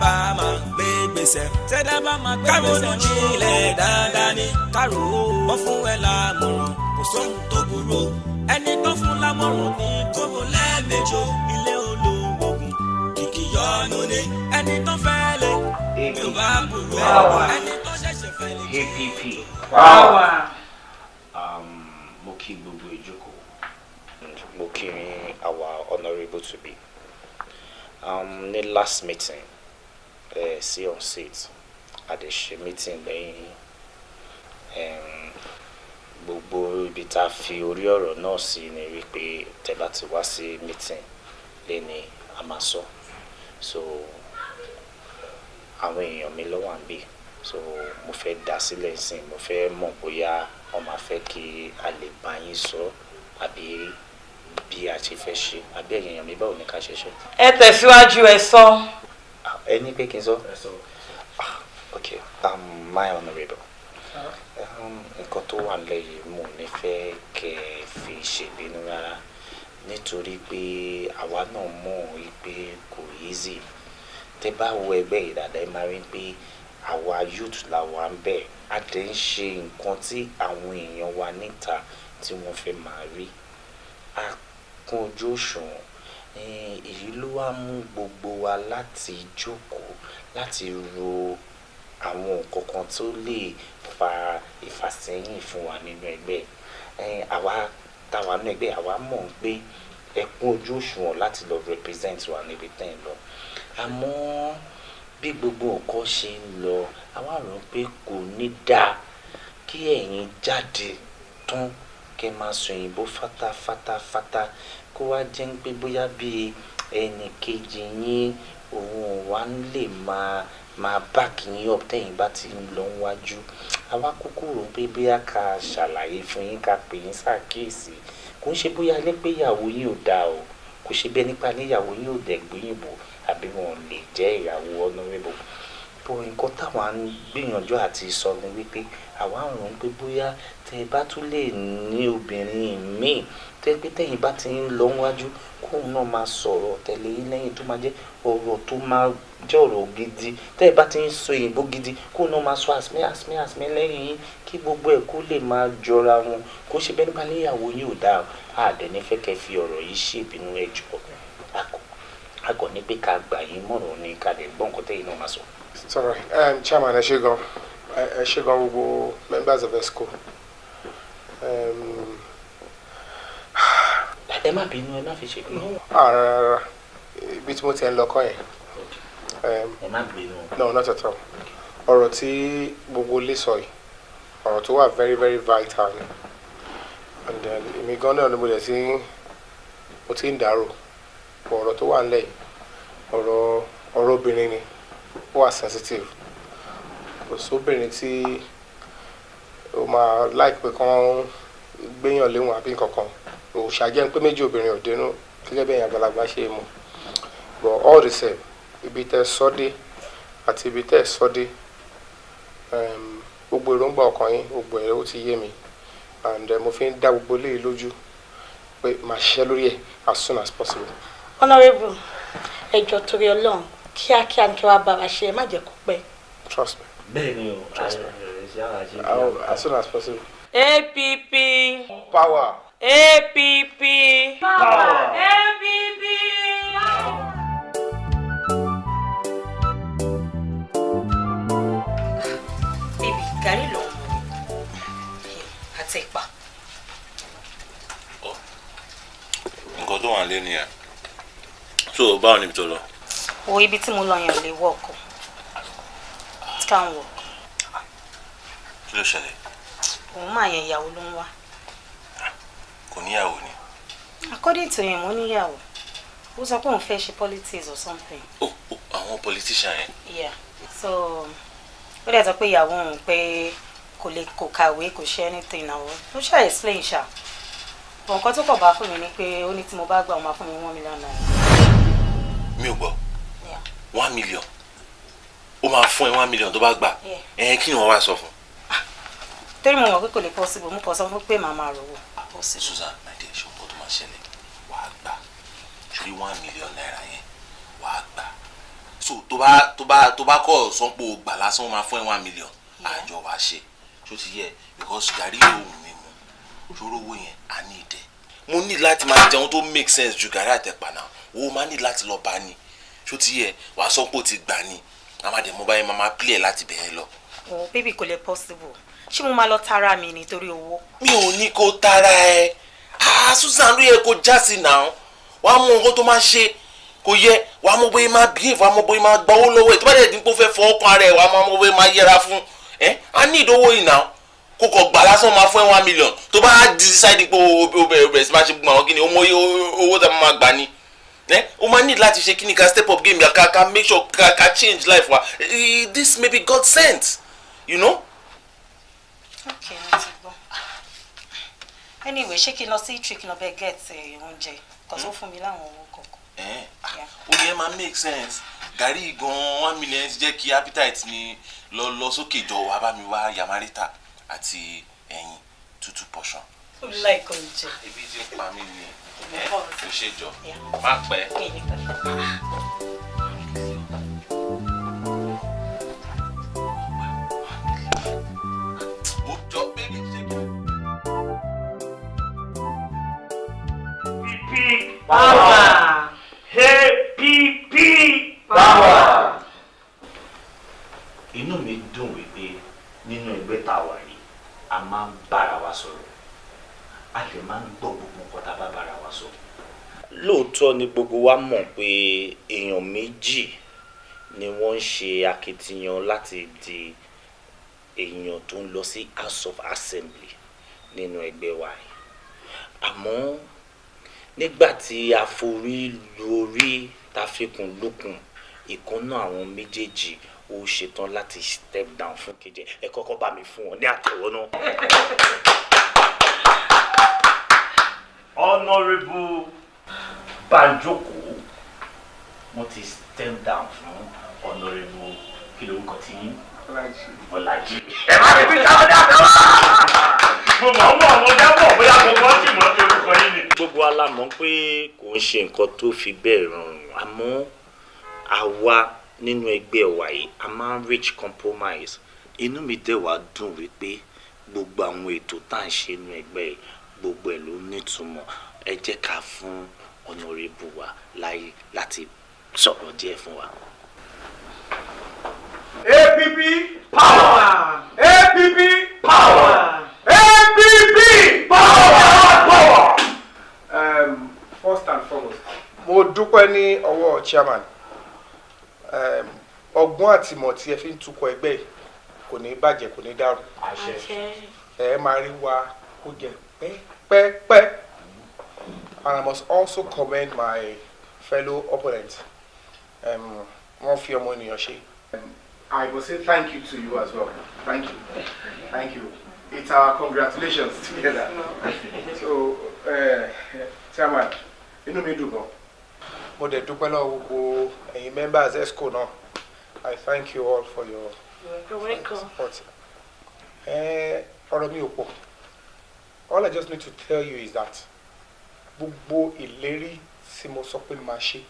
bá máa gbé gbèsè tẹ́dá bá máa gbé gbèsè nílẹ̀ dáadáa ní kárò wọ́n fún ẹ lámọ̀ràn kò sóhun tó burú ẹni tó fún lámọ̀ràn ní kókó lẹ́ẹ̀mejò ilé olóògùn kìkì yọnu ní ẹni tó fẹ́ lé mi ò bá burú ẹni tó ṣẹ̀ṣẹ̀ fẹ́ lé. APP power. Mo kí gbogbo ìjókòó mo kí our honourable to be ní last meeting sí on seat àdèṣe meeting lẹ́yìn gbogbo ibi tá a fi orí ọ̀rọ̀ náà sí ni wípé tẹ́ bá ti wá sí meeting lẹ́ni a máa sọ so àwọn èèyàn mi ló wà níbí so mo fẹ́ dá sílẹ̀ sí mo fẹ́ mọ̀ bóyá wọ́n máa fẹ́ kí a lè bá yín sọ àbí bí a ṣe fẹ́ ṣe àbí èèyàn mi báwo ni ká ṣe ṣe. ẹ tẹ̀síwájú ẹ sọ. ẹ ní pé kí n sọ. Okay, my honourable nǹkan tó wà lẹ́yìn mo ní fẹ́ kẹ́ ẹ fi ṣèbínú rárá nítorí pé àwa náà mọ̀ wípé kò easy tẹ́ bá wo ẹgbẹ́ ìdàdà ẹ máa rí pé àwa youth la wà ń bẹ̀ a dẹ̀ ń ṣe nǹkan tí àwọn èèyàn wa níta tí wọ́n fẹ́ máa rí a kún ojú òṣùwọ̀n èyí ló wá mú gbogbo wa láti jókòó láti ro àwọn nǹkan kan tó lè fa ìfàsẹ́yìn fún wa nínú ẹgbẹ́ àwa táwa nínú ẹgbẹ́ àwa mọ̀ pé ẹ kún ojú òṣùwọ̀n láti lọ represent wa níbi tẹ́ ẹ lọ àmọ́ bí gbogbo nǹkan ṣe ń lọ àwa rò pé kò ní dáa kí ẹ̀yin jáde tán kẹ́ máa sọ òyìnbó fátáfátáfátá kó wá jẹ́ pé bóyá bí ẹnì kejì yín òun wà lè máa back yín up tẹ́yìn bá ti ń lọ wájú àwa kúkú rò pé bóyá ká ṣàlàyé fún yín ká pè yín ṣàkíyèsí kò ń ṣe bóyá ní pé ìyàwó yín ò dáa o kò ṣe bẹ́ẹ̀ nípa níyàwó yín ò dẹ̀ gbóyìnbó àbí wọn lè jẹ́ ìyàwó honourable bó nǹkan táwa ń gbìyànjú àti sọ ni wípé àwa ń rò pé bóyá tẹ́ bá tún lè ní obìnrin míì tẹ́ pé tẹ́yìn bá ti ń lọ wájú kóun náà máa sọ̀rọ̀ tẹ̀lé yín lẹ́yìn tó máa jẹ́ ọ̀rọ̀ tó máa jẹ́ ọ̀rọ̀ gidi tẹ́ bá ti ń sọ òyìnbó gidi kóun náà máa sọ àsmẹ́ lẹ́yìn yín kí gbogbo ẹ̀ kó lè máa jọra wọn kó ṣe bẹ́ẹ̀ nípa níyàwó yín ò dáa àdẹ̀ ní fẹ́ kẹ́ fi ọ̀rọ̀ yìí ṣèbínú ẹ̀jọ̀ akọ ní pé ká gbà yín mọ̀ràn ní ká lè gbọ́ nǹkan tẹ́yìn náà máa sọ. Sorry, Chairman, ẹ ṣé gan gbogbo members of the school. Ẹ má bínú ẹ má fi ṣe pé. Rárá ibi tí mo ti ń lọ kọ́ yẹn. Ẹ má bínú. No, not at all. Ọ̀rọ̀ tí gbogbo lè sọ yìí ọ̀rọ̀ tó wà very very vital ni and then èmi gan náà ni mo ti ń dàrú ọ̀rọ̀ tó wà nílẹ̀ yìí ọ̀rọ̀ obìnrin ni ó wà sensitive kò sóbìnrin tí ó máa like pé kán gbéyàn léwọ̀n àbí nǹkankan ò ṣàjẹ́ pé méjì obìnrin ò dénú gẹ́gẹ́ bí ẹ̀yàn àgbàlagbà ṣe mọ̀ but all the same ibi tẹ́ sọ́dé àti ibi tẹ́ sọ́dé gbogbo èròǹgbà ọkàn yín gbogbo ẹ̀ ó ti yé mi and mo fi ń dá gbogbo léyìí lójú pé màá ṣiṣẹ́ lórí ẹ̀ as soon as possible. Honourable ẹjọ́ torí Ọlọ́run kíákíá ni kí wàá bá wa ṣe ẹ má jẹ́ kó pẹ́. Trust me. Bẹ́ẹ̀ni o trust me. As soon as possible. APP. Power. APP. Power. APP. Baby, gàrí lọ àti ìpà. Nǹkan tó wà lé nìyẹn. So báwo ni ibi tó lọ? Wo ibi tí mo lọ yàn lè work. It can't work. Kí ló ṣẹlẹ̀? Òun máa yẹn ìyàwó ló ń wá. Kò níyàwó ni. According to him, ó níyàwó. Ó sọ pé òun fẹ́ ṣe politics or something. Àwọn politician yẹn. Yeah. So ó dẹ̀ sọ pé ìyàwó òun pé kò kàwé kò ṣe anything náà. Ó ṣáà explain ṣá. Nǹkan tó kọ̀ bá fún mi ni pé ó ní tí mo bá gbà ó máa fún mi $1 million. Mi ò gbọ́. 1 million. Ó máa fún ẹ 1 million tó bá gbà. Kí ni wọ́n wá sọ fún? Torí mo mọ̀ pé kò lè possible mo kàn sọ fún pé màá máa rówó. Susan, my dear, ṣùgbọ́n tó máa ṣẹlẹ̀ wà á gbà. Ṣùgbọ́n 1 million naira yẹn wà á gbà. so tó bá kọ́ sanpo gbà lásán máa fún ẹ 1 million àjọ wa ṣe tó ti yẹ because gàrí ohun mi mu ṣòro owó yẹn a ní ìdẹ mo ní láti máa jẹun tó make sense ju gàrí àtẹ̀pà náà owó máa ní láti lọ bá ní tó ti yẹ wàá sanpo ti gbà ní àmàdé mo bá yẹn máa play láti bẹ̀rẹ̀ lọ. Oh baby kò lè possible ṣé mo máa lọ tara mi nítorí owó. mi ò ní kó tara ẹ Susan ló yẹ kó já sí náà wàá mọ nǹkan tó máa ṣe kò yẹ wàá mọ bóyá máa behave wàá mọ bóyá máa gba owó lọ́wọ́ ẹ̀ tó bá dẹ̀ dín pé ó fẹ́ fọ ọkàn rẹ̀ wàá mọ bóyá máa yẹra fún ẹ á ní ìdówó yìí náà kó kọ gbà lásán máa fún ẹ 1 million tó bá decide pé o bẹ̀rẹ̀ sí máa ṣe gbogbo àwọn kíni ó mọ owó tá a máa gbà ní o máa need láti ṣe kíni ká step up game ká make sure ká change life wa this may be God sent you know. okay mo ti gbọ́ anyway ṣé kí n lọ sí trick lọ bẹ get oúnjẹ cause ó fún mi láwọn owó kọ̀ọ̀kan. ó yẹ máa make sense gàrí gan 1 million ti jẹ́ kí appetite mi lọ sókè jọ wàá bá mi wá yamarita àti ẹyin 2 portion. ó like oúnjẹ. ebi tí ń pa mí ni kò ṣe jọ má pẹ́. Power. APP power. Inú mi dùn wípé nínú ẹgbẹ́ tá a wà yìí a máa ń bára wa sọ̀rọ̀ a lè máa ń gbọ́ gbogbo nǹkan tá a bá bára wa sọ. Lóòótọ́ ni gbogbo wa mọ̀ pé èèyàn méjì ni wọ́n ń ṣe akitiyan láti di èèyàn tó ń lọ sí House of Assembly nínú ẹgbẹ́ wa yìí àmọ́ nígbà tí a forí lórí ta fikùn lukùn ìkànnà àwọn méjèèjì ó ṣetán láti step down fún kejì ẹ kọ́kọ́ bá mi fún wọn ní àtẹ́wọ́ náà. Honourable Banjoko wọ́n ti step down fún Honourable kí lórúkọ tí Ọlájí. ẹ má fi sáwọn dáadáa. mo mọ̀ àwọn dábọ̀ bóyá gbogbo ọtí mọ̀ ọ́ orúkọ yìí ni. gbogbo alámọ̀ pé kò ń ṣe nǹkan tó fi bẹ́ẹ̀ rọrùn àmọ́ àwa nínú ẹgbẹ́ wa yìí a máa ń reach compromise inú mi dẹ̀ wá dùn wípé gbogbo àwọn ètò tá à ń ṣe nínú ẹgbẹ́ yìí gbogbo ẹ̀ ló nítumọ̀ ẹ jẹ́ ká fún Honourable wa láyé láti sọ̀rọ̀ díẹ̀ fún wa. APP power. APP power. APP power. First and foremost mo dúpẹ́ ní ọwọ́ chairman ọgbọ́n àtìmọ̀ tí ẹ fi ń tukọ̀ ẹgbẹ́ yìí kò ní bàjẹ́ kò ní dàrú ẹ máa rí wa kó jẹ pẹ́pẹ́pẹ́. And I must also commend my fellow opponent wọ́n fi ọmọ ènìyàn ṣe. I will say thank you to you as well. Thank you. It's our congratulations together. So chairman inú mi dùn gan. Mo dẹ̀ dúpẹ́ lọ́wọ́ gbogbo ẹ̀yin members ESCO náà. I thank you all for your support. Ọ̀rọ̀ mi ò pọ̀. All I just need to tell you is that gbogbo ìlérí tí mo sọ pé màá ṣe.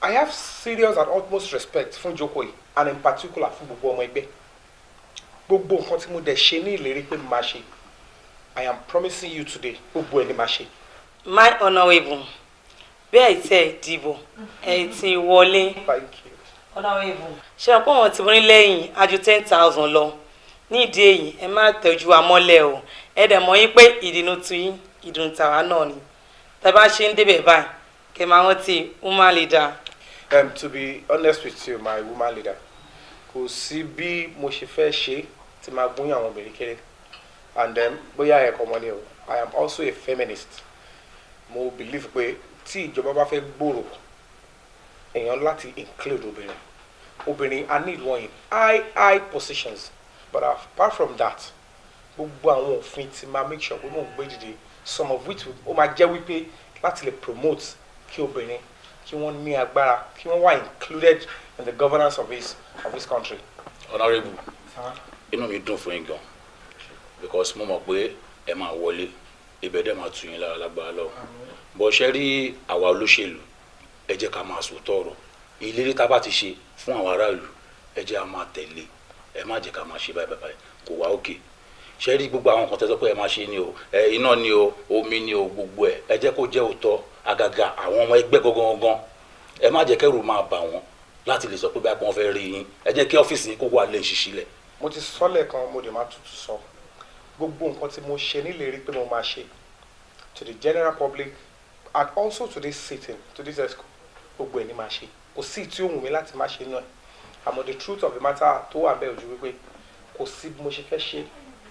I have serious and utmost respect fún Joko yìí and in particular fún gbogbo ọmọ ẹgbẹ́. Gbogbo nǹkan tí mo dẹ̀ ṣe ní ìlérí pé màá ṣe. I am promising you today gbogbo ẹ̀ ni màá ṣe. My Honourable bẹ́ẹ̀ tẹ̀ dìbò ẹ̀ ti wọlé. Thank you. Honourable ṣé ọ̀pọ̀ wọn ti wọ́n lẹ́yìn aju 10,000 lọ ní ìdí èyí ẹ má tẹ̀jú amọ́lẹ̀ o ẹ dẹ̀ mọ̀ yín pé ìdùnnú tu yín ìdùnnú tàwa náà ni tẹ́ bá ṣe ń débẹ̀ báyìí kẹ́ máa rántí woman leader. To be honest with you my woman leader kò sí bí mo ṣe fẹ́ ṣe tí máa gún àwọn obìnrin kéré and then bóyá ẹ̀kọ́ mọ́ ni o I am also a feminist. Mo believe pé tí ìjọba bá fẹ́ gbòòrò èèyàn láti include obìnrin I need one in high positions but apart from that gbogbo àwọn òfin ti máa make sure pé mo gbé dìde some of which ó máa jẹ́ wípé láti lè promote kí obìnrin kí wọ́n ní agbára kí wọ́n wà included in the governance of this country. Honourable inú mi dùn fún yín gan because mo mọ̀ pé ẹ máa wọlé ibẹ̀ dẹ̀ máa tù yín lára lágbára lọ bó ṣe rí àwa olóṣèlú ẹ jẹ́ ká máa sòótọ́ ọ̀rọ̀ ìlérí tá a bá ti ṣe fún àwọn aráàlú ẹ jẹ́ a máa tẹ̀lé, ẹ má jẹ́ ká máa ṣe báyìí báyìí kò wá òkè. ṣe rí gbogbo àwọn nǹkan tẹ́ sọ pé ẹ máa ṣe ni o, iná ni o, omi ni o, gbogbo ẹ jẹ́ kó jẹ́ òótọ́. Àgàgà àwọn ọmọ ẹgbẹ́ gangan ẹ má jẹ́ kẹ́rù máa bà wọ́n láti lè sọ pé báyìí wọ́n fẹ́ rí yín. Ẹ jẹ́ kí ọ́fíìsì yín kó wà lè ṣiṣilẹ̀. mo ti sọ lẹ́ẹ̀kan mo dẹ̀ máa tutù sọ gbogbo nǹkan tí mo ṣe nílérí pé mo máa ṣe to the general public and also to this sitting to this exco gbogbo ẹ̀ ní máa ṣe kò sí tí ó wù mí láti má ṣe náà àmọ́ the truth of the matter tó wà bẹ́ẹ̀ ojú wípé kò sí bí mo ṣe fẹ́ ṣe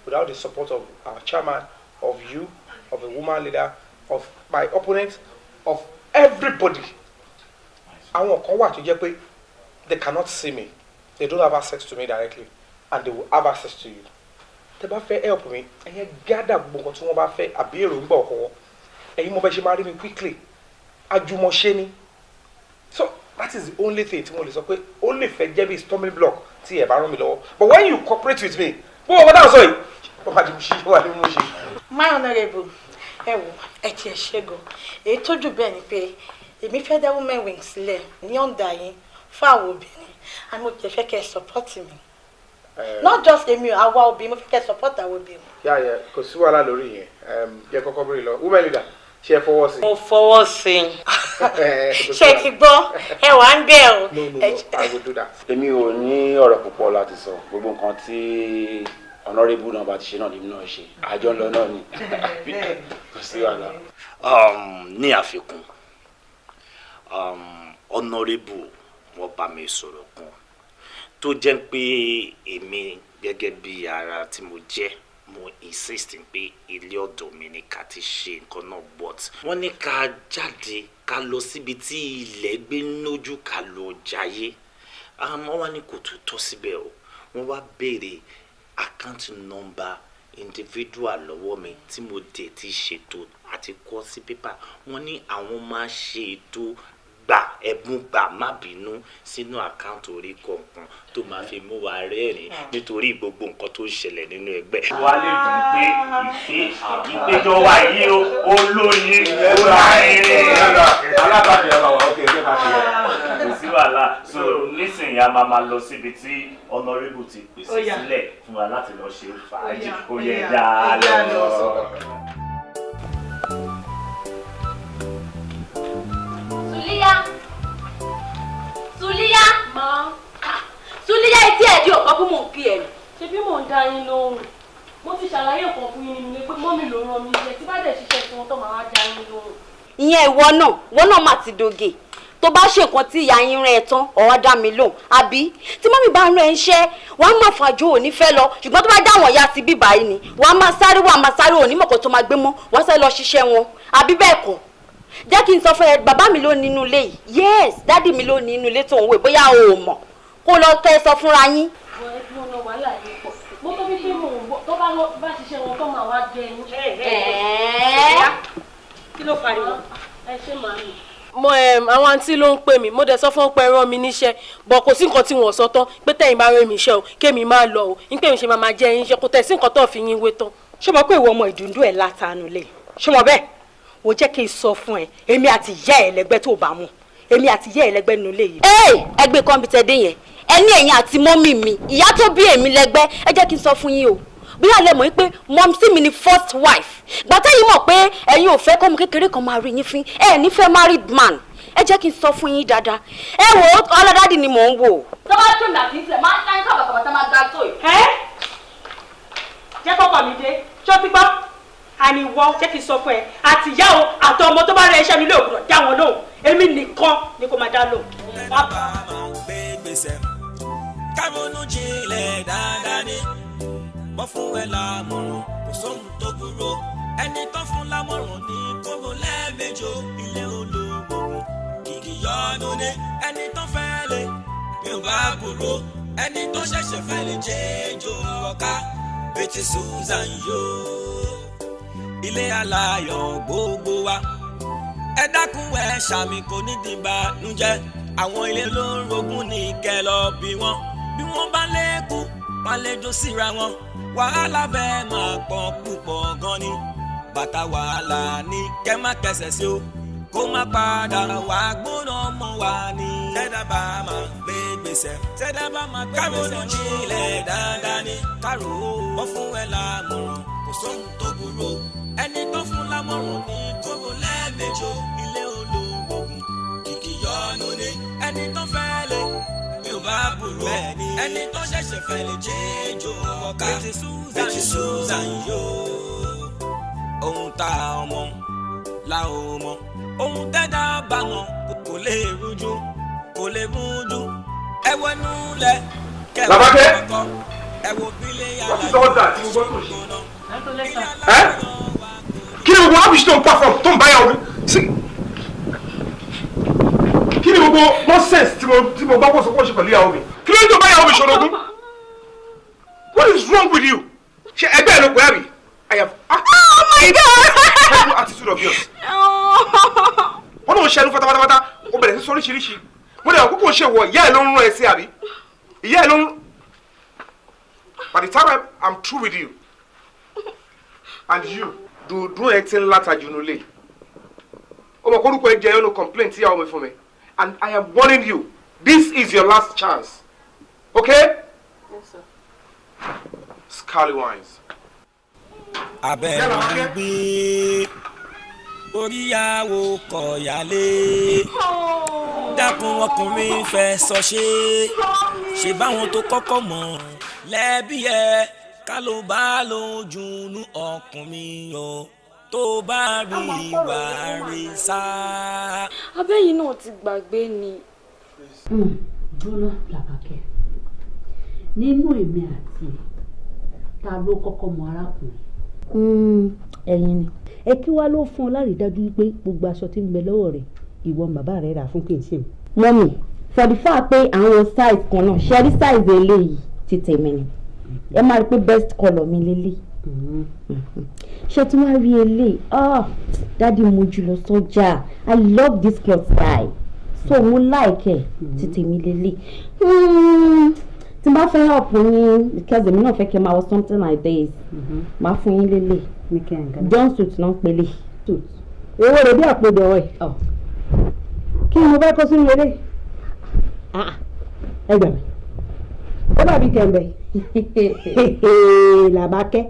without the support of our chairman, of you, of a woman leader, of my opponent, of everybody. Àwọn kan wà tó jẹ́ pé they cannot see me, they don't have access to me directly, and they will have access to you. Tẹ́ bá fẹ́ help me, ẹ̀yin gather gbogbo nǹkan tí wọ́n bá fẹ́ àbí èròǹgbà ọkọ̀ ẹ̀yin mo bẹ́ ṣe máa rí mi quickly, àjùmọ̀ṣe ni. So that is the only thing tí mo lè sọ pé ó lè fẹ́ jẹ́ bí stumbling block tí ẹ̀ bá rán mi lọ́wọ́. But when you cooperate with me, bó o bá dáhùn sọ yìí, ó máa di mo ṣe wà ní mo ṣe. My honourable, ẹ wò ẹ ti ẹ ṣe gan. Èyí tó jù bẹ́ẹ̀ ni pé èmi fẹ́ dá women wing sílẹ̀ ní ọ̀ǹda yín fún àwọn obìnrin and mo jẹ́ fẹ́ kẹ́ ẹ support mi. Not just èmi o, àwa obìnrin mo fẹ́ kẹ́ ẹ support àwọn obìnrin. Yáyẹ kò sí wàhálà lórí yẹn jẹ́ kọ́kọ́ bèrè lọ women leader ṣe é fọwọ́ sí. Mo fọwọ́ sí i. Ṣé ti gbọ́ ẹ wà ń bẹ̀ o. No, I will do that. Èmi ò ní ọ̀rọ̀ púpọ̀ láti sọ gbogbo nǹkan tí honourable náà bá ti ṣe náà ni náà ṣe àjọ ńlọ náà ni kò sí wàhálà. Ní àfikún honourable wọ́n bá mi sọ̀rọ̀ kan tó jẹ́ pé èmi gẹ́gẹ́ bí ara tí mo jẹ́ mo insist pé ilé ọ̀dọ̀ mi ni ká ti ṣe nǹkan náà but wọ́n ní ká jáde ká lọ síbi tí ilẹ̀ gbé lójú ká lọ jayé wọ́n wá ní kò tún tọ́ síbẹ̀ o wọ́n wá béèrè account number individual lọ́wọ́ mi tí mo dẹ̀ ti ṣètò àti kọ sí pépà wọ́n ní àwọn máa ṣe ètò gbà ẹ̀bùn gbà má bínú sínú àkáǹtì orí kọ̀ọ̀kan tó máa fi mú wa rẹ́rìn nítorí gbogbo nǹkan tó ń ṣẹlẹ̀ nínú ẹgbẹ́. wà á lè dùn pé ìpéjọ wa yìí ó lóyin ó lárinrin. alábàdé ọba wa ókè ẹgbẹ́ máa ṣe yẹ. kò sí wàhálà so nísìnyí a máa lọ síbi tí honourable ti pèsè sílẹ̀ fún wa láti lọ ṣe fàájì ó yẹ dáa lọ. Suliya ma Suliya etí ẹ̀ di ọ̀pá fún mò ń pè ẹ̀ ni. Ṣé bí mò ń dá yín lóhùn mo ti ṣàlàyé nǹkan fún yín nílé pé mọ́mì ló rán mi iṣẹ́ tí bá dẹ̀ ṣiṣẹ́ tí wọ́n tó máa wá dá yín lóhùn. Ìyẹn ìwọ náà má ti doge tó bá ṣe nǹkan tí ìyá yín rán ẹ tán ọ̀wá dá mi lóhùn àbí tí mọ́mì bá rán ẹ iṣẹ́ wàá máa fàájò òní fẹ́ lọ ṣùgbọ́n tó bá dá àwọn ìyá ti bíbá yìí ni wàá máa sáré òní mọ̀kàn tó máa gbé mọ́ wàá sáré lọ ṣiṣẹ́ wọn àbí bẹ́ẹ̀ kọ́ jẹ́ kí n sọ fún ẹ bàbá mi ló ní inú ilé yìí yes dádì mi ló ní inú ilé tó ń wò bóyá o ò mọ̀ kó lọ kẹ́ ẹ sọ fúnra yín. àwọn ẹgbẹ́ ọ̀nà wàhálà yìí pọ̀ mo tó fi pé mò ń bọ̀ tó bá ṣiṣẹ́ wọn tó máa wá jẹ yín. Kí ló pariwo? Ẹ ṣe màmí. mo àwọn àǹtí ló ń pè mí mo dẹ̀ sọ fún pé rán mi níṣẹ́ bọ̀ kò sí nǹkan tí wọ́n sọ tán pé tẹ̀yìn bá rán mi iṣẹ́ o kémi máa lọ o ní pé mi ṣe máa jẹ́ yín iṣẹ́ kò tẹ̀ sí nǹkan tó fi yín wé tán. ṣé mo pé ìwọ ọmọ ìdùndú ẹ̀ látàánú lé ṣé mo bẹ́ẹ̀ wò jẹ́ kí n sọ fún ẹ èmi àti ìyá ẹ̀ lẹ́gbẹ́ tó bá mú èmi àti ìyá ẹ̀ lẹ́gbẹ́ nínú ilé yìí. ẹgbẹ́ kọ́mpútà dé yẹn ẹni ẹ̀yin àti mọ́mì mi ìyá tó bí èmi lẹ́gbẹ́ ẹ jẹ́ kí n sọ fún yín o bí alẹ́ mọ̀ pé mọ́mísí mi ni first wife gbàtẹ́ yìí mọ̀ pé ẹ̀yin ò fẹ́ kọ́mọ kékeré kan máa rí yín fín ẹ̀ nífẹ̀ẹ́ married man ẹ jẹ́ kí n sọ fún yín dáadáa ẹ wò ó ọlọ́dádì ni mò ń wò. tó bá tún mi àti ìṣẹ̀ máa ń dáyín kábàkàbàtà máa ga tó yìí. jẹ́ kọ́kọ́ mi dé ṣó ti gbọ́ àní ìwọ jẹ́ kí n sọ fún ẹ àti ìyá o àti ọmọ tó bá rẹ iṣẹ́ mi lóògùn dá wọn lóhùn èmi nìkan ni kò máa dá lóhùn. bàbá máa gbé gbèsè kámọ́nú jinlẹ̀ dáadáa ni wọ́n fún ẹ lámọ̀ràn kò sóhun tó burú ẹni tó fún lámọ̀ràn ní kókó lẹ́ẹ̀mejò ilé olówó kìkì yọnu ní ẹni tó fẹ́ lè bí ó bá burú ẹni tó ṣẹ̀ṣẹ̀ fẹ́ lè jẹ́ ejò ọ̀ká bẹ́tí Susan yóò ilé aláyọ̀ gbogbo wa ẹ dákun ẹ ṣàmì kò ní dìbànújẹ́ àwọn ilé ló ń rogún ní kẹlọ bí wọ́n bá lékún wọn lè jó síra wọn wàhálà bẹ́ẹ̀ máa pọ̀ púpọ̀ gan ni bàtà wàhálà ní kẹ́ má kẹsẹ̀ sí o kó má padà wà gbóná mọ́ wa ni. tẹ́dá bá máa gbé gbèsè tẹ́dá bá máa gbé gbèsè nílẹ̀ dáadáa ní kárò wọ́n fún ẹ lámọ̀ràn kò sóhun tó burú ẹni tó fún lámọ̀ràn ní kóró lẹ́ẹ̀mejò ilé olóògùn kìkì yọnu ní ẹni tó fẹ́ lé mi ò bá burú ẹni tó ṣẹ̀ṣẹ̀ fẹ́ lè jẹ́jọ́ ọ̀ká Betty Susan yóò ohun tá ọmọ la ò mọ̀ ohun tẹ́dá bá mọ̀ kò lè rújú kò lè mújú ẹwọ núlẹ̀ kẹwàá kọ́kọ́ ẹwọ bílẹ̀ yàrá ìgbóná. Kí ni gbogbo ábísí tó ń perform tó ń báyà omi sí kí ni gbogbo nonsense tí mo bá wọ́n sọ fún ọ̀ṣẹ́ pẹ̀lú ìyàwó mi kí ló ń tó báyà omi ṣòro ogun what is wrong with you ṣe ẹgbẹ́ ẹ̀ ló pẹ́ àbí I have my God terrible attitude of yours wọ́n náà ń ṣẹnu pátápátá ó bẹ̀rẹ̀ sí sọ oríṣiríṣi mo lè àkókò ṣe wọ ìyá ẹ̀ ló ń rán ẹ sí àbí ìyá ẹ̀ ló ń by the time I'm through with you and you dùn ẹ ti ń látàjù nulẹ̀ o mọ̀ kórúkọ ẹ jẹ́ ẹ no complaint tí ìyàwó mi fún mi and I am warning you this is your last chance okay? Yes, sir. Scallywines. Abẹ́rẹ́ gbé oríyàwó kọ̀yálé dákun ọkùnrin fẹ́ sọ ṣe báwọn tó kọ́kọ́ mọ̀ lẹ́bí ẹ ká ló bá lójú nú ọkùnrin o tó bá rí ìwà rẹ̀ sá. abẹ́yìn náà ti gbàgbé ni. dúró làbàkẹ́ nínú èmi àti ta ló kọ́kọ́ mọ arákùnrin. ẹ̀yin ni. ẹ kí wá ló fún ọ lárídájú pé gbogbo aṣọ tí ń bẹ lọ́wọ́ rẹ̀ ìwọ bàbá rẹ̀ rà fún kì í ṣe mi. mọ́mì for the fact pé àwọn size kan náà ṣe rí size eléyìí ti tèmi ni ẹ máa rí pé best colour mi lélẹ̀. ṣé tí wọ́n rí eléyìí dádì mo jù lọ sọ́jà I love this cloth style so mo like ẹ̀ ti tèmi lélẹ̀. tí n bá fẹ́ help yín because èmi náà fẹ́ kí n máa wọ something like this máa fún yín lélẹ̀ john suit náà pélé. owó rẹ̀ bí àpòdò ẹ̀ kí ni mo fẹ́ kó sínú eré ẹ gbà mí ó dàbí kẹ̀mbẹ̀ làbákẹ́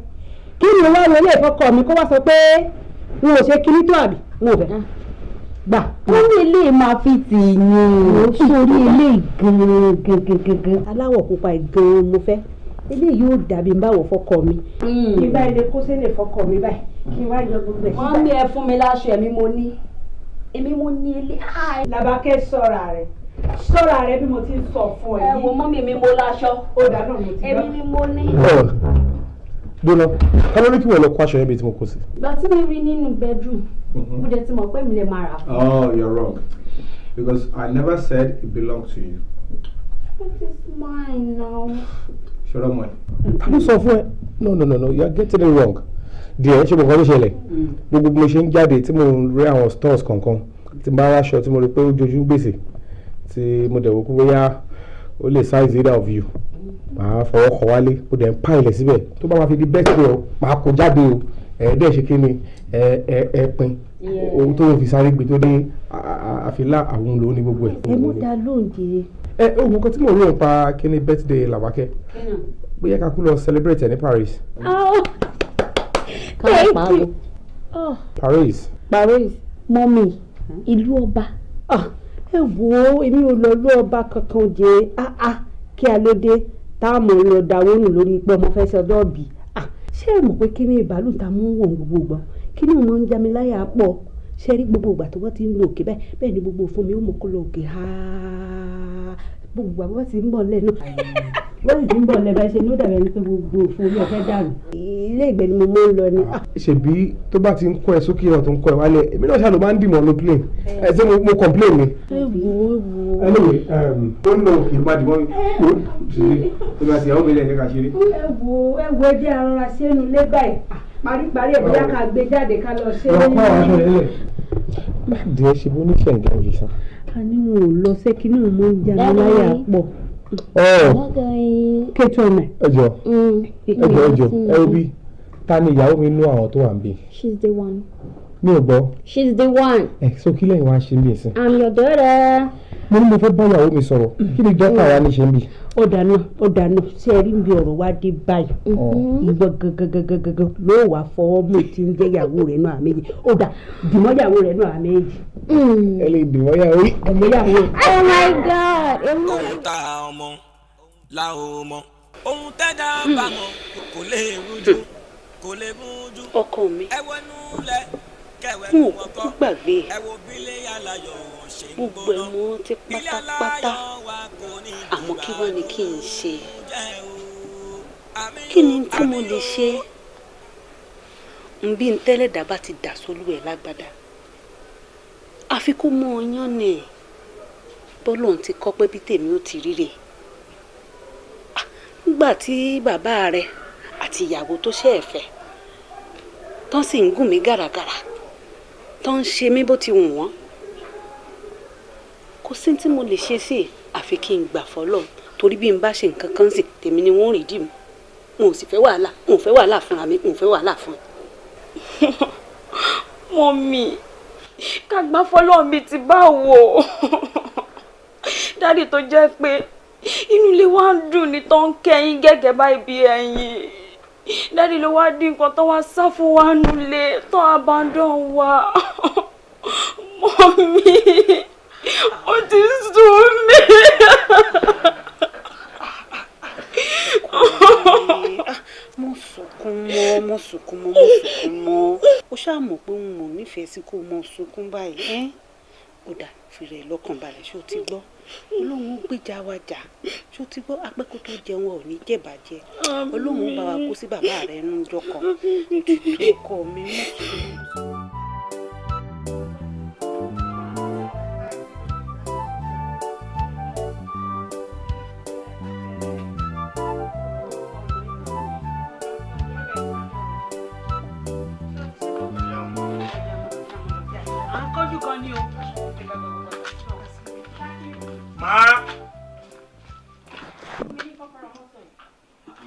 kí ni wọ́n wọlé ìfọkọ mi kó wá sọ pé n ò ṣe kíní tó àbí n ò fẹ́ gbà. wọ́n ní ilé máa fi tì í ní sórí ilé gan-an aláwọ̀ pupa gan-an mo fẹ́ ilé yóò dàbí n báwọ̀ fọkọ mi. ìgbà ilé kó sílẹ̀ fọkọ mi báyìí kí n wá yọ gbogbo ẹ̀ síta. wọ́n ní ẹ fún mi láṣọ èmi mo ní ilé. làbákẹ́ sọ́ra rẹ̀ bí mo ti ń sọ fún ẹ. ẹ wo mọ́mí mi mo láṣọ. ó dáná mo ti gbọ́. èmi ni mo ní. dúró kálọ́ ní kí wọ́n lọ kó aṣọ yẹn bí tí mo kó sí. ìgbà tí mi rí nínú bedroom mo dẹ̀ ti mọ̀ pé mi lè máa rà fún. Oh, you're wrong because I never said it belonged to you. It is mine now. ṣọlá mọ ẹ. ta ló sọ fún ẹ. No, you are getting it wrong. díẹ̀ ṣé mo kọ́ ló ṣẹlẹ̀ gbogbo bí mo ṣe ń jáde tí mo rí àwọn stores kankan tí mo bá ráṣọ tí mo rí pé ó jojú gbèsè tí mo dẹ̀ wò pé bóyá ó lè size either of you màá fọwọ́ kọ wálé ó dẹ̀ ń pa ilẹ̀ síbẹ̀ tó bá máa fi di birthday o màá kó jáde o ẹ̀ẹ́dẹ̀ ṣe kí ni ẹ pin ohun tó ń fi sáré gbé tó ní àfilà àwọn olówó ní gbogbo ẹ̀. ẹ mú dá lóúnjẹ. ohun kan tí mo rí òun pa kí ni birthday làbákẹ́ bóyá ká kú lọ celebrate ẹ ní Paris. Paris. Mọ́mì ìlú ọba ẹ wo èmi ò lọ ìlú ọba kankan jẹ kí a ló dé táàmù lọ dáwọ́nù lórí pé ọmọ fẹ́ ṣe ọjọ́ bí ṣé ẹ mọ̀ pé kí ni ìbálò tá a mú wọ̀n gbogbo gbọ́n kí ni mo ń já mi láyà pọ̀ ṣe rí gbogbo ìgbà tó wọ́n ti ń lo òkè bẹ́ẹ̀ ni gbogbo fún mi ó mọ̀ kó lọ òkè gbogbo àbúrò ti ń bọ̀ lẹ́nu wọ́n sì ti ń bọ̀ lẹ́bàá ṣe ní ó dàbẹ̀ ní pé gbogbo òfin orí ọ̀fẹ́ dànù ilé ìgbẹ́ ni mo máa ń lọ ni. ṣèbí tó bá ti ń kọ́ ẹ sókè náà tó ń kọ́ ẹ wálé èmi náà ṣàlọ́ máa ń dìmọ̀ ló plane ẹ ṣé mo complain ni. anyway ó ń lọ òkè má dìmọ̀ mi kó ṣeré ìgbà tí ìyàwó mi lẹ́yìn ká ṣeré. ẹ wo ẹjẹ arọra sẹ́nu lé báyìí paríparí ẹ̀ bóyá ká gbé jáde ká lọ ṣe é. díẹ̀ ṣe bó ní ṣẹ̀ǹgẹ̀ òye sá. a ní wọn ò lọ sẹ́kì náà mo ń já mi láyà pọ̀. kéjọ ọ̀nà. ẹjọ ẹ bí ta ni ìyàwó mi nú àwọn tó wà ń bí. she's the one. mi ò gbọ́. She's the one. So kí lẹ́yìn wá ṣe ń bí ẹ̀sìn. I'm your daughter. mo ní mo fẹ́ bá ìyàwó mi sọ̀rọ̀ kí ni dọ́kítà wa ní ṣe ń bì. ó dáná ṣé ẹ rí bí ọ̀rọ̀ wa dé báyìí ìwọ gangan ló wà fọwọ́ mú tí ń jẹ́ ìyàwó rẹ̀ náà méjì ó dà dìmọ́ ìyàwó rẹ̀ náà méjì. ẹ lè dìmọ́ ìyàwó rí. Oh my God. ohun tá a mọ̀ la ò mọ̀ ohun tẹ́jà bá mọ̀ kò lè rújú kò lè rújú. ọkọ mi n ò kúkú gbàgbé gbogbo ẹ̀ mọ́ ti pátápátá àmọ́ kí wá ni kí n ṣe kí ni tí mo lè ṣe bí n tẹ́lẹ̀ dá bá ti dà sólú ẹ̀ lágbádá àfi kó mọ ọyán ni bọ́lọ́hún ti kọ́ pé bí tèmi ó ti ríre nígbà tí bàbá rẹ àti ìyàwó tó ṣe ẹ̀fẹ̀ tán sì ń gùn mí gàràgàrà tán ń ṣe mí bó ti wù wọ́n kò sí tí mo lè ṣe sí àfi kí n gbà fọlọ́ torí bí n bá ṣe nǹkan kan sí tèmi ni wọ́n rí dì mú n ò sì fẹ́ wàhálà n ò fẹ́ wàhálà fúnra mi n ò fẹ́ wàhálà fún ẹ. Mọ́mì kàgbá fọlọ́ mi ti bá wò dáàdì tó jẹ́ pé inú ilé wa ń dùn ní tó ń kẹ́yìn gẹ́gẹ́ báyìí bí ẹyin dáàdì ló wá dín nǹkan tó wá sá fún wa nulẹ̀ tó abandon wa Mọ́mì ó ti sún mi. mo sunkún mọ́ ó ṣáà mọ̀ pé n ò nífẹ̀ẹ́ sí kó mọ sunkún báyìí ó dà fìrẹ̀ lọ́kàn balẹ̀ ṣó ti gbọ́ Ọlọ́run gbèjà wa jà ṣó ti gbọ́ apẹ́kọ̀ tó jẹun ò ní jẹ̀bàjẹ́ Ọlọ́run bá wa kó sí bàbá rẹ̀ nú jọkọ̀ òtítọ́ ọkọ mi mọ̀ sí.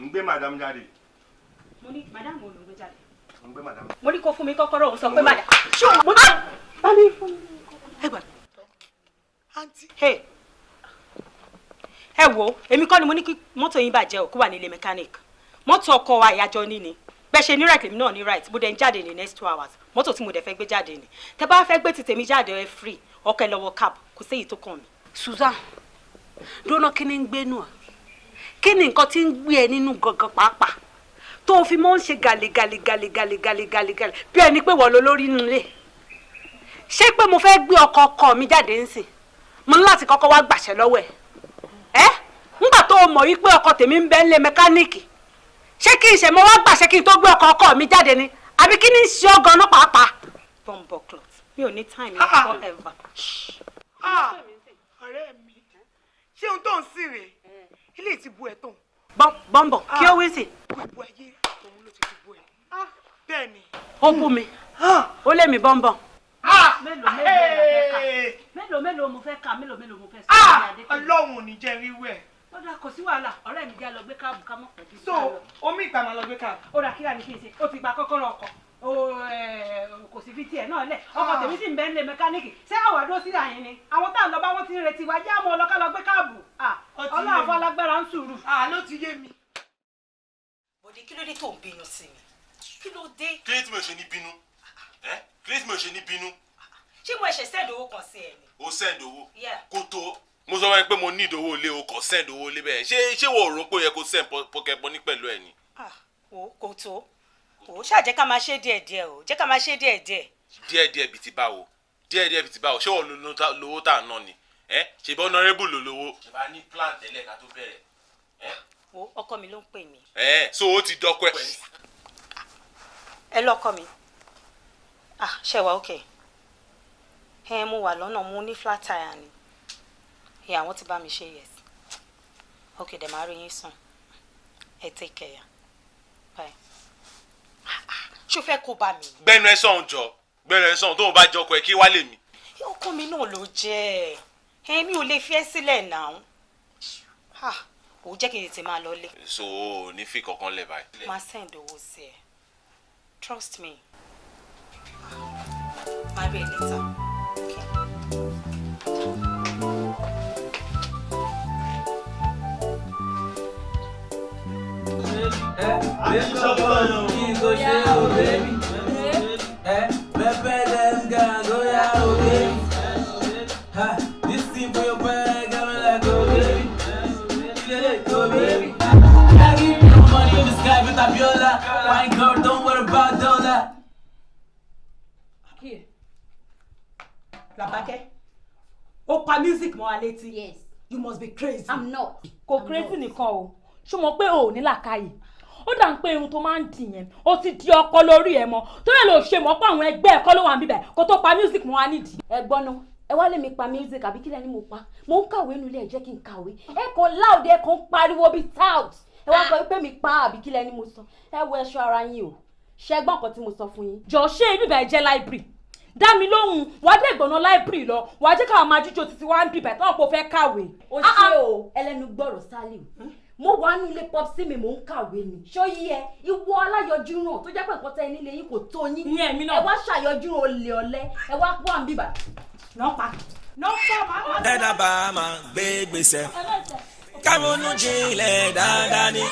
Ngbe madam jáde. Mo ní madam wo ló gbé jáde. Ngbe madam. Mo ní kó fún mi kọ́kọ́rọ́ òun sọ pé madam. Ṣé mo ní bá mi fún mi. Ẹ gbà. Aunty. Hey. Ẹ wo, èmi kọ́ ni mo ní kí mọ́tò yín bàjẹ́ ó kó wà nílé mechanic. Mọ́tò ọkọ wa ìyájọ́ ní ni. Bẹ́ẹ̀ ṣe ní right èmi náà ní right. Mo dẹ̀ ń jáde ní next 2 hours. Mọ́tò tí mo dẹ̀ fẹ́ gbé jáde ni. Tẹ́ bá fẹ́ gbé ti tèmi jáde ẹ free. Ọkẹ́ lọ́wọ́ cab kò sí èyí tó kàn mí. Susan, dúró kí ni ń gbé nù ọ́? Kí ni nǹkan tí ń gbé ẹ nínú gangan pàápàá tó fi mọ́ ń ṣe gàlè bí ẹni pé wọ́n lọ lórí inú ilé ṣé pé mo fẹ́ gbé ọkọ mi jáde ńsìn mo ní láti kọ́kọ́ wá gbàṣẹ lọ́wọ́ ẹ̀ nígbà tó o mọ̀ wípé ọkọ tèmi ń bẹ nílé mẹkáníìkì ṣé kí n ṣe mo wá gbàṣẹ kí n tó gbé ọkọ mi jáde ni àbí kí ni ṣe ọ ganan pàápàá. Bumbo cloth mi ò ní time yẹn forever. ọ̀rẹ́ mi ṣé ohun tó ń sìn rèé ilé ti bu ẹ tán. Bọ́m̀bọ̀ kí ó wí sí. gbogbo ayé òun ló ti fi bu ẹ. bẹ́ẹ̀ ni. ó bú mi ó lé mi bọ́m̀bọ̀. mélòó mo fẹ́ kà mélòó mo fẹ́ sọ. ọlọ́run ò ní jẹ́ ríwú ẹ̀. ó dà kò sí wàhálà ọ̀rẹ́ mi jẹ́ lọ gbé káàbù ká mọ̀ pẹ̀lú. so omi ìgbà máa lọ gbé káàbù. ó dà kíra ní kí n ṣe ó ti gba kọ́kọ́rọ́ ọkọ̀ kò sí fi tiẹ̀ náà lẹ̀ ọkọ̀ tèmi sì ń bẹ nílé mẹkáníìkì ṣé àwọn àdó sí àyìn ni àwọn tá à ń lọ bá wọn ti ń retí wa jẹ́ àmọ́ ọlọ́ká lọ gbé káàbù ọlọ́run fún alágbára ń sùúrù. ló ti yé mi. Bọ̀dé kí ló dé tó ń bínú sí mi kí ló dé. kí ló tí mo ṣe ní bínú kí ló tí mo ṣe ní bínú. ṣé mo ẹ̀ṣẹ̀ send owó kan sí ẹ ni. o send owó kó tó mo sọ wáyé pé mo ní ìdówó ilé o kò send owó ilé bẹ́ẹ̀ ṣé wọ́n rò pé ó yẹ kó send pocket money pẹ̀lú ẹ̀ ni. kò tó o ṣáà jẹ́ ká máa ṣe díẹ̀díẹ̀ o jẹ́ ká máa ṣe díẹ̀díẹ̀. díẹ̀díẹ̀ bíi ti báwo díẹ̀díẹ̀ bíi ti báwo ṣé wọ́n lówó tá à ń ná ni ṣe bá honorable lò lówó. ṣe bá ní plan tẹ́lẹ̀ ká tó bẹ̀rẹ̀. wo ọkọ mi ló ń pè mí. so ó ti dọ́kọ ẹ̀. ẹ lọ́kọ mi ṣe wà ókè mo wà lọ́nà mo ní flat tire ni àwọn ti bá mi ṣe yes ok dẹ̀ máa rí yín sùn ẹ take care bye. ṣó fẹ́ kó bá mi. gbẹ́nu ẹ sọ̀hún jọ gbẹ́nu ẹ sọ̀hún tó o bá jọkọ ẹ kí wá lè mi. ọkọ mi náà ló jẹ́ mi ò lè fi ẹ́ sílẹ̀ náà ò jẹ́ kí n tètè máa lọlé. so o ní fi kankan lẹ̀ báyìí. máa send owó sí ẹ trust me. My bed later. This thing for your bag, I'm like, go baby. I give you money in the sky with Abiola. Fine girl, don't worry about dollar. Here. Labake. Opa music mo aleti. Yes. You must be crazy. I'm not. Kò crazy nìkan o. Ṣó mọ̀ pé o ní làákàyè. Ó dà ń pé irun tó máa ń dì yẹn. Ó ti di ọkọ lórí ẹ̀ mọ́. Tó yẹ ló ṣe mọ̀ pé àwọn ẹgbẹ́ ẹ̀kọ́ ló wà níbẹ̀ kó tó pa music mo wá nídìí. Ẹ gbọ́ ná. Ẹ wá lè mi pa music àbí kí lẹ́ni mo pa. Mo ń kàwé nílé ẹ jẹ́ kí n kàwé. Ẹ kàn loud ẹ kàn pariwo bíi tout. Ẹ wá sọ pé mi pa àbí kí lẹ́ni mo sọ. Ẹ wo ẹṣọ́ ara yín o. Ṣé gbọ́ nǹkan tí mo sọ fún yín? Jọ̀ọ́ ṣé ibi bẹ́ẹ̀ jẹ́ library. Dá mi lóhùn, wàá dé ìgbọ̀nà library lọ, wàá jẹ́ káwọn máa jíjó títí wá ń bíbẹ̀ tó ọ̀pọ̀ fẹ́ kàwé. O ṣe o, ẹlẹ́nu gbọ́rọ̀ Sálíù. Mo wà nínú ilé pop sí mi, mò ń kàwé ni. Ṣó yí ẹ, ìwọ aláyọjú ràn tó jẹ́ pé nǹkan tẹ́ ẹ nílé yín kò tó yín. Ìyẹn mi náà. Ẹ wá ṣàyọjú olè ọ̀lẹ, ẹ wá wà ń bíbà. Nọ́pa. Ẹ̀dá bá máa gbé gbèsè. Káronú jinlẹ̀ dáadáa ni.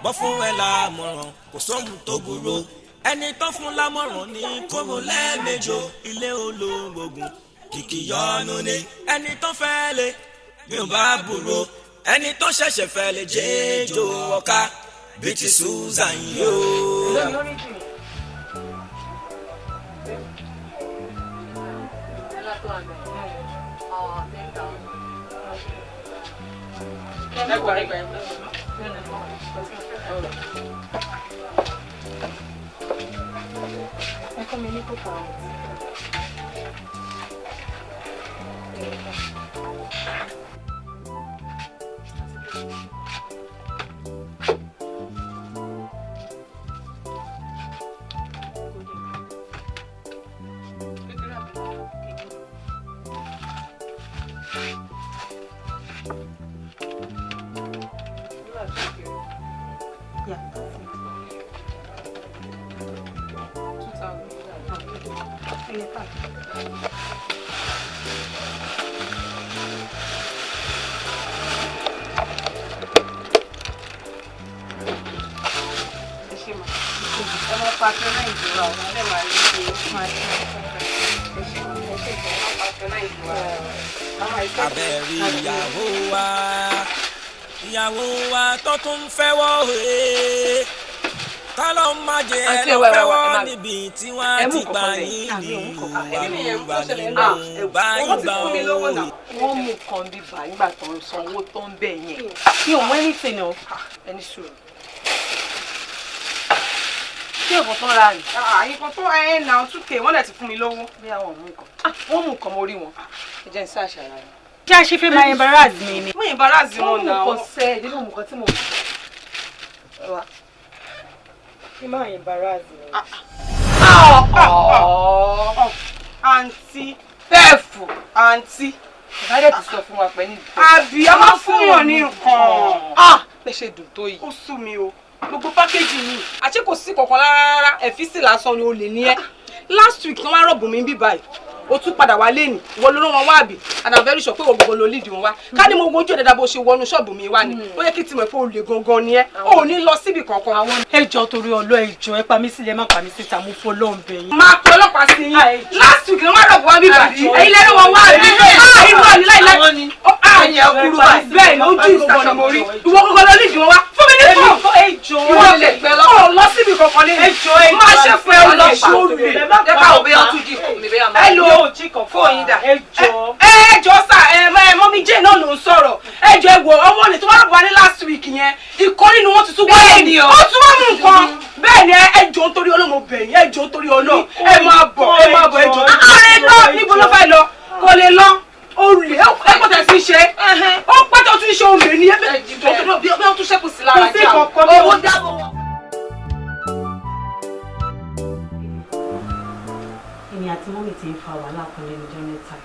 Bọ́ fún ẹ lámọ̀ràn, kò sóhun tó burú. Ẹni tó fún lámọ̀ràn ní kóró lẹ́ẹ̀mejò. Ilé olóògùn kìkì yọnu ni. Ẹni tó fẹ́ lé bí ó bá burú. Ẹni tó ṣẹ̀ṣẹ̀ fẹ́ lè jẹ́jọ́ ọ̀ka bí ti Susan yóò. Abẹ́rí ìyàwó wa tó tún fẹ́ wọ́ ẹ̀ kọ́lọ́ má jẹ́ ẹ lọ fẹ́ wọ́ níbi tí wọ́n ti gbà yín ní ìwà nínú bá ìgbà òye. Wọ́n mú kan bí bá nígbà tó ń sanwó tó ń bẹ̀ yẹn. Mi ò mọ anything o. Ẹni sùúrù. Ṣé ọ̀pọ̀ tán ra ni? Àyíkan tó ẹ̀ náà 2K wọ́n dẹ̀ ti fún mi lówó. Bí àwọn ọ̀hún nǹkan. Wọ́n mú nǹkan mo rí wọn. Ẹ jẹ́ ń sá àṣà ara rẹ̀. Kí a ṣe fẹ́ máa embarrass mi ni. Mo embarrass wọn náà. Wọ́n mú nǹkan sẹ́ ẹ̀ nínú nǹkan tí mo wà. Kí máa embarrass mi. Àǹtí tẹ́ẹ̀fù àǹtí. Ìbádẹ́ ti sọ fún wa pẹ̀lú ìdíje. Àbí a máa fún yàn ní nǹkan. Bẹ́ẹ̀ ṣe dùn tó yìí. Ó sú mi o. Gbogbo pákéjì yìí. Àṣé kò sí kankan rárá. Ẹ̀fíìsì lásán ni o lè ní ẹ́. Last week wọ́n wá rọ̀bù mi bí báyìí. O tún padà wá lẹ́nu ìwọ ló rán wọn wá àbí and I'm very sure pé gbogbo ló lead wọn wá ká ní mo wojú ẹ̀ dáadáa bó ṣe wọnú ṣọ́ọ̀bù mi wá ni ó yẹ kí tí mo pé o lè gangan ni ẹ́ o ò ní lọ síbi kankan. Àwọn ẹjọ́ torí ọlọ́ ẹjọ́ ẹ pa mí sílẹ̀ má pa mí síta mo fọ́ lọ́n bẹ̀ yín. Máa pe ọlọ́pàá sí yín last week ni wọ́n rọ̀bù wá bíbá ẹ̀yin lẹ́nu wọn wá rí irú ọ̀nì láìláì ààyè ọkùnrin wa bẹ́ẹ̀ ni ojú ìgbọ̀n ni mo rí ìwọ gbogbo ló lead wọn wá fún mi ní fún ẹjọ́ ìwọ lè gbẹ lọ síbi kankan ní ẹjọ́ máa ṣe fún ẹ ọlọ́pàá jẹ́ká òbí ọtún dì fún mi bẹ́ẹ̀ máa ẹ lo fóònù ẹjọ́ sà mọ́mí jẹ́ náà ló ń sọ̀rọ̀ ẹjọ́ ẹ̀wọ̀ ọmọ ní tó wà lọ́wọ́ ní last week yẹn ìkọ́ nínú wọn tuntun wáyé ni ó tún wá mú nǹkan bẹ́ẹ̀ ni ẹjọ́ nítorí ọlọ́mọ bẹ̀yìn ẹjọ́ nítorí ọlọ́ ẹ máa bọ̀ ẹjọ́ ààrẹ lọ níbo ló fẹ́ lọ kò lè lọ olè ẹ kò tẹ̀ sí ṣe ó pẹ́ tó tún ṣe olè ní ẹgbẹ́ bí ó tún ṣẹ́kù sí lára jà owó dábọ̀. Èmi àti mọ́mì ti ń fa wàhálà kan lẹ́nu ọjọ́ mẹ́ta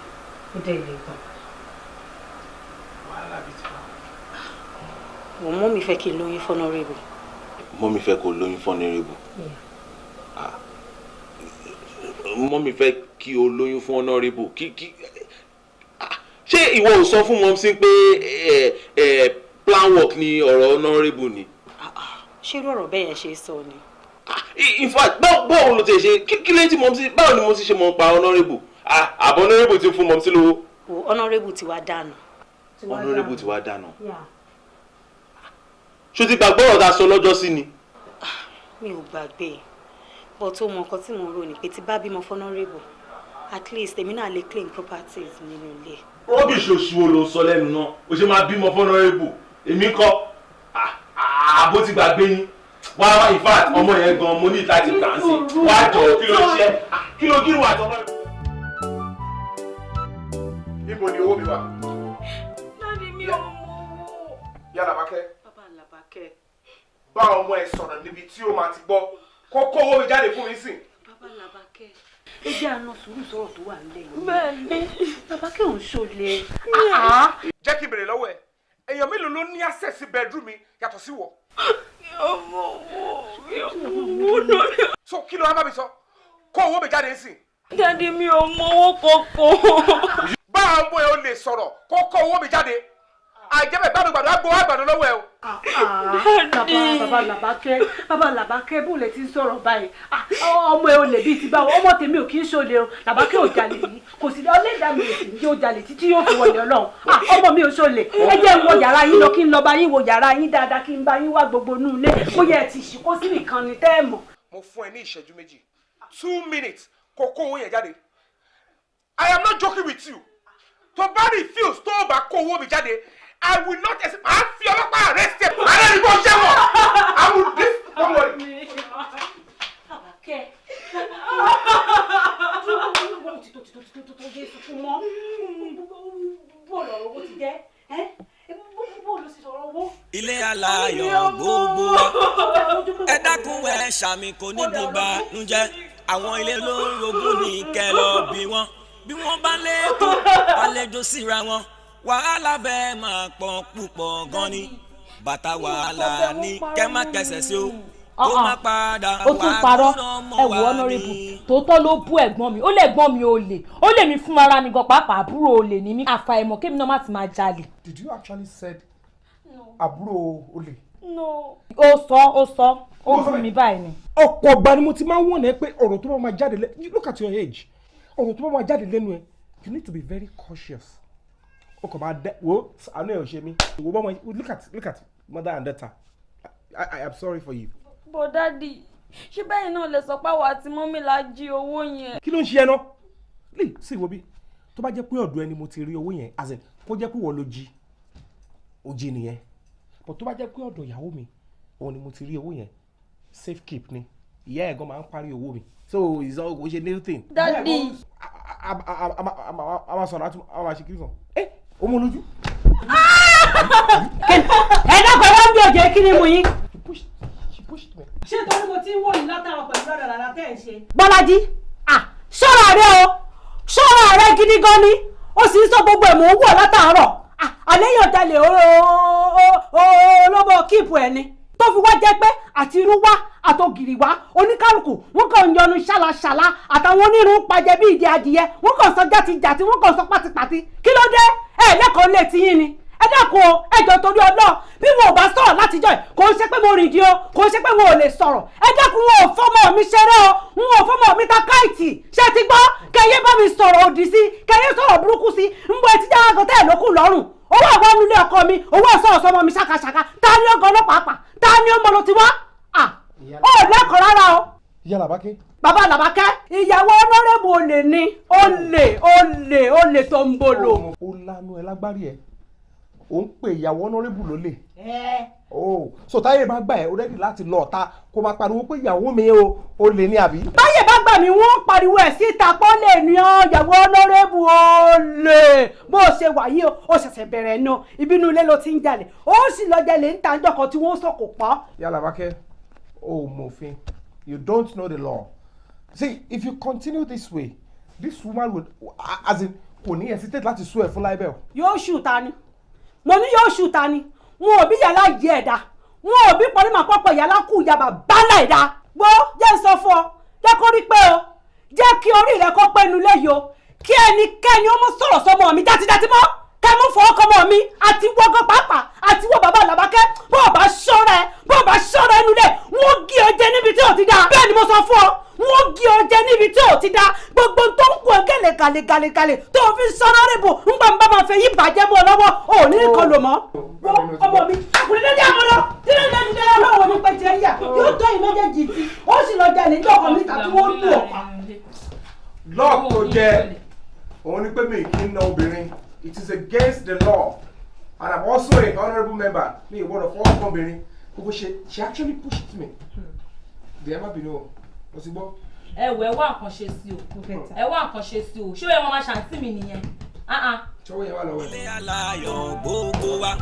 ó dẹ̀ lè gbọ́n. Wàhálà bíi ti wà. Wọ́n mọ́mì fẹ́ kí n lóyún fọ́nọ́rẹ́bù. Mọ́mì fẹ́ kó lóyún fọ́nọ́rẹ́bù. Mọ́mì fẹ́ kí o lóyún fún honourable kí ṣé ìwọ ò sọ fún mọ́ sí pé plan work ni ọ̀rọ̀ honourable ni. ṣé irú ọ̀rọ̀ bẹ́ẹ̀ yẹn ṣe sọ ni. In fact báwo ló ti ṣe kí lè tí mọ́ sí báwo ni mo ti ṣe mọ́ pa honourable àbọ̀ honourable ti fún mọ́ sí lówó. honourable ti wá dànù. honourable ti wá dànù. ṣó ti gbàgbọ́ ọ̀rọ̀ tá a sọ lọ́jọ́ sí ni. mi ò gbàgbé but ó mọ nǹkan tí mo rò ní pé tí bá bímọ honourable at least èmi náà lè claim properties nínú ilé. rubbish oṣù wo ló ń sọ lẹ́nu náà o ṣe máa bímọ honourable èmi kọ́ àbó ti gbàgbé yín wá in fact ọmọ yẹn gan mo ní láti kàn sí wá jọ kí ló ṣe kí ló wà tọ́lọ́. Ibo ni owó mi wà. Daddy mi ò mọ̀. Ìyá Làbákẹ́. Bàbá Làbákẹ́. Bá ọmọ ẹ sọ̀rọ̀ níbi tí ó máa ti gbọ́ kókó owó mi jáde fún mi sìn. Bàbá Làbákẹ́. Ẹ jẹ́ àna sùúrù sọ̀rọ̀ tó wà nílẹ̀ yìí. Bẹ́ẹ̀ni. Làbákẹ́ ò ń ṣọlẹ̀. Jẹ́ kí n bèrè lọ́wọ́ ẹ̀. Èèyàn mélòó ló ní access sí bedroom mi yàtọ̀ sí wọ? So kí ló wá bá mi sọ? Kó owó mi jáde sìn. Daddy mi ò mọ owó kankan. Bá ọmọ ẹ ò lè sọ̀rọ̀ kó kó owó mi jáde. Àjẹbẹ̀ gbàdúgbàdú á gbowó àgbàdo lọ́wọ́ ẹ o. Bàbá Làbákẹ́ bó lè ti sọ̀rọ̀ báyìí. Ọmọ ẹ ò lè bíi ti báwo, ọmọ tèmi ò kì í ṣọlẹ̀ o. Làbákẹ́ ò jalè yìí. Kò sí ọlẹ́dàá mi ò sì ní yóò jalè títí yóò fi wọlé Ọlọ́run. Ọmọ mi ò ṣọlẹ̀. Ẹ jẹ́ n wo yàrá yín lọ kí n lọ bá yín wo yàrá yín dáadáa kí n bá yín wá gbogbo inú ilé. Bóyá ẹ ti ṣìkó sí nìkan ni tẹ́ ẹ mọ̀. Mo fún ẹ ní ìṣẹ́jú méjì 2 minutes kó kó owó yẹn jáde. I am not joking with you. Tó bá refuse tó o bá kó owó mi jáde, I will not accept. Màá fi ọlọ́pàá arrest ẹ. Màá lè rí bó ṣe wọ̀. I will this don't worry. Ilé aláyọ̀ gbogbo ẹ dákun ẹ ṣàmì kò ní dìbà ńjẹ́ àwọn ilé ló ń rogún ní kẹlọ bí wọ́n bá lẹ́kọ̀ọ́ àlejò síra wọn wàhálà bẹ́ẹ̀ máa pọ̀ púpọ̀ gan ni bàtà wàhálà ní kẹ́ má kẹsẹ̀ sí o ó má padà ó tún parọ́ ẹ wò honourable tòótọ́ ló bú ẹ̀gbọ́n mi ó lè gbọ́n mi ó lè mi fún ara mi gan pàápàá àbúrò olè ní mi àfàìmọ̀ kémi náà má ti máa jalè. Did you actually said àbúrò olè? No. ó sọ ó bú mi báyìí ni. ọ̀pọ̀ ọgbà ni mo ti máa ń wọ̀n ẹ́ pé ọ̀rọ̀ tó bá máa jáde lẹ́nu look at your age ọ̀rọ̀ tó bá máa jáde lẹ́nu ẹ you need to be very cautious. o kò máa dẹ wo àánú ẹ ò ṣe mí ìwọ bá wọn look at mother and daughter I am sorry for you. But Daddy ṣé bẹ́ẹ̀ náà lè sọ pé àwọn àti mọ́mí la jí owó yẹn. kí ló ń ṣe ẹ náà lè sí ìwọ bí tó bá jẹ́ pé ọ̀dọ̀ ẹni mo ti rí owó yẹn as in kó jẹ́ pé wọ́n ló jí ó jí nìyẹn but tó bá jẹ́ pé ọ̀dọ̀ ìyàwó mi òun ni mo ti rí owó yẹn safe keep ni ìyá ẹ̀ gan máa ń parí owó mi so it's all kò ṣe new thing. Daddy a máa sọ̀rọ̀ a máa ṣe kí nìkan ọmọ olójú. Ẹ dákọ̀ ẹ wá ń bí ọ̀jẹ̀ kí ni mo yín. ṣé torí mo ti ń wò ní látàwọn pẹ̀lú lọ́dọ̀ lára tẹ́ ẹ̀ ṣe. Bọ́lájí ṣọ́ra rẹ o ṣọ́ra rẹ gidi gan ni ó sì ń sọ gbogbo ẹ̀ mò ń wọ̀ látàárọ̀ àléyàn jalè olóbó kíìpù ẹ̀ ni tó fi wá jẹ́ pé àti irú wá àtògìrì wá oníkálukú wọn kàn ń yọnu ṣàlàṣàlà àtàwọn onírun pàjẹ́ bí ìdí adìyẹ wọn kàn sọ jàtijàti wọn kàn sọ pátipàti kí ló dé ẹ lẹ́kọ̀ọ́ lè ti yín ni ẹ dákun o ẹ jọ torí ọlọ́ bí wọn ò bá sọ̀rọ̀ látijọ́ ẹ̀ kò ń ṣe pé mo rìn di o kò ń ṣe pé wọn ò lè sọ̀rọ̀ ẹ dákun wọn ò fọmọ mi ṣeré o wọn ò fọmọ mi ta káìtì ṣé ti gbọ́ kẹyẹ bá mi sọ̀rọ̀ òdì sí kẹyẹ sọ̀rọ̀ burúkú sí ń bọ etí jáwá gan tẹ́ẹ̀ lókù lọ́rùn owó àwọn ọmọlé ọkọ mi owó ọ̀sán ọ̀sán ọmọ mi ṣàkàṣàkà ta ni ó gan ọlọ́pàá pa ta ni ó mọ ló ti wá ó lẹ́kọ̀ọ́ rárá o. Ìyá Làbákẹ́. Bàbá Làbákẹ́ ìyàwó ọlọ́rẹ́bù olè ni olè tó ń bolo. ó lanu ẹ lágbárí ẹ ò ń pè ìyàwó ọlọ́rẹ́bù lólè. so táyé bá gbà ẹ ó rẹ́dì láti lọ ọ̀tá kó máa pariwo pé ìyàwó mi ó lè ní àbí. táyé bá gbà mí wọ́n pariwo ẹ̀ síta pọ́ lè ní ìyàwó ọlọ́rẹ́bù olè bó o ṣe wà yìí ó ṣẹ̀ṣẹ̀ bẹ̀rẹ̀ náà ìbínú ilé ló ti ń jalè ó sì lọ jalè ń ta ńjọ́ kan tí wọ́n sọ̀kò pọ́. Ìyá Làbákẹ́ ó mọ̀fin you don't know the law. See, if you continue this way, this woman would, as in, kò ní hesitate láti sue ẹ fún libel. Yóò ṣù ta ni mo ní yóò ṣù ta ni wọn ò bí yàrá yẹ ẹ̀dá wọn ò bí pọ̀límà pọ̀pọ̀ yàrá kù yàrá bálà ẹ̀dá gbọ́ jẹ́ ń sọ fún ọ jẹ́ kó rí pé o jẹ́ kí orí rẹ kó pẹ́nu léyò kí ẹnikẹ́ni ó mú sọ̀rọ̀ sọmọ mi játijàti mọ́ kẹ́ mú fọwọ́ kọ́mọ mi àti wọ́gán pàápàá àti wọ́ bàbá làbákẹ́ bó o bá ṣọ́ra ẹnu lẹ̀ wọ́n gé ọ jẹ níbi tí ò ti dá bẹ́ẹ̀ ni mo sọ fún ọ wọ́n gé ọ jẹ níbi tí ò ti dá gbogbo tó ń kún ẹgẹ́lẹ̀ gàlẹ́gàlẹ́ tó o fi sọ́nà rẹ̀ bò ń gbà ń bá máa fẹ́ yí bàjẹ́ mọ́ ọ lọ́wọ́ ò ní nǹkan lò mọ́. ọmọ mi ọkùnrin dédé àmọ́ lọ dídé dídé ọlọ́wọ́ ní pẹ̀tẹ́ yà yóò tó ìméjèèjì tí ó sì lọ jalè ní ọkọ̀ mi tàbí wọ́n lù ọ̀pá. lọ́ọ̀ tó jẹ́ òun ni pé mi kì í na obìnrin. It is against the law, and I'm also a honourable member. Me, one of all company. She actually pushed me. The Emma Bino, what's it about? Ẹ wá nǹkan ṣe sí o. Ẹ wá nǹkan ṣe sí o. Ṣé ẹ máa ṣàǹtí mi nìyẹn? Ṣé ó yẹ wá lọ́wọ́ ẹ̀? Ilé aláyọ̀ gbogbo wa.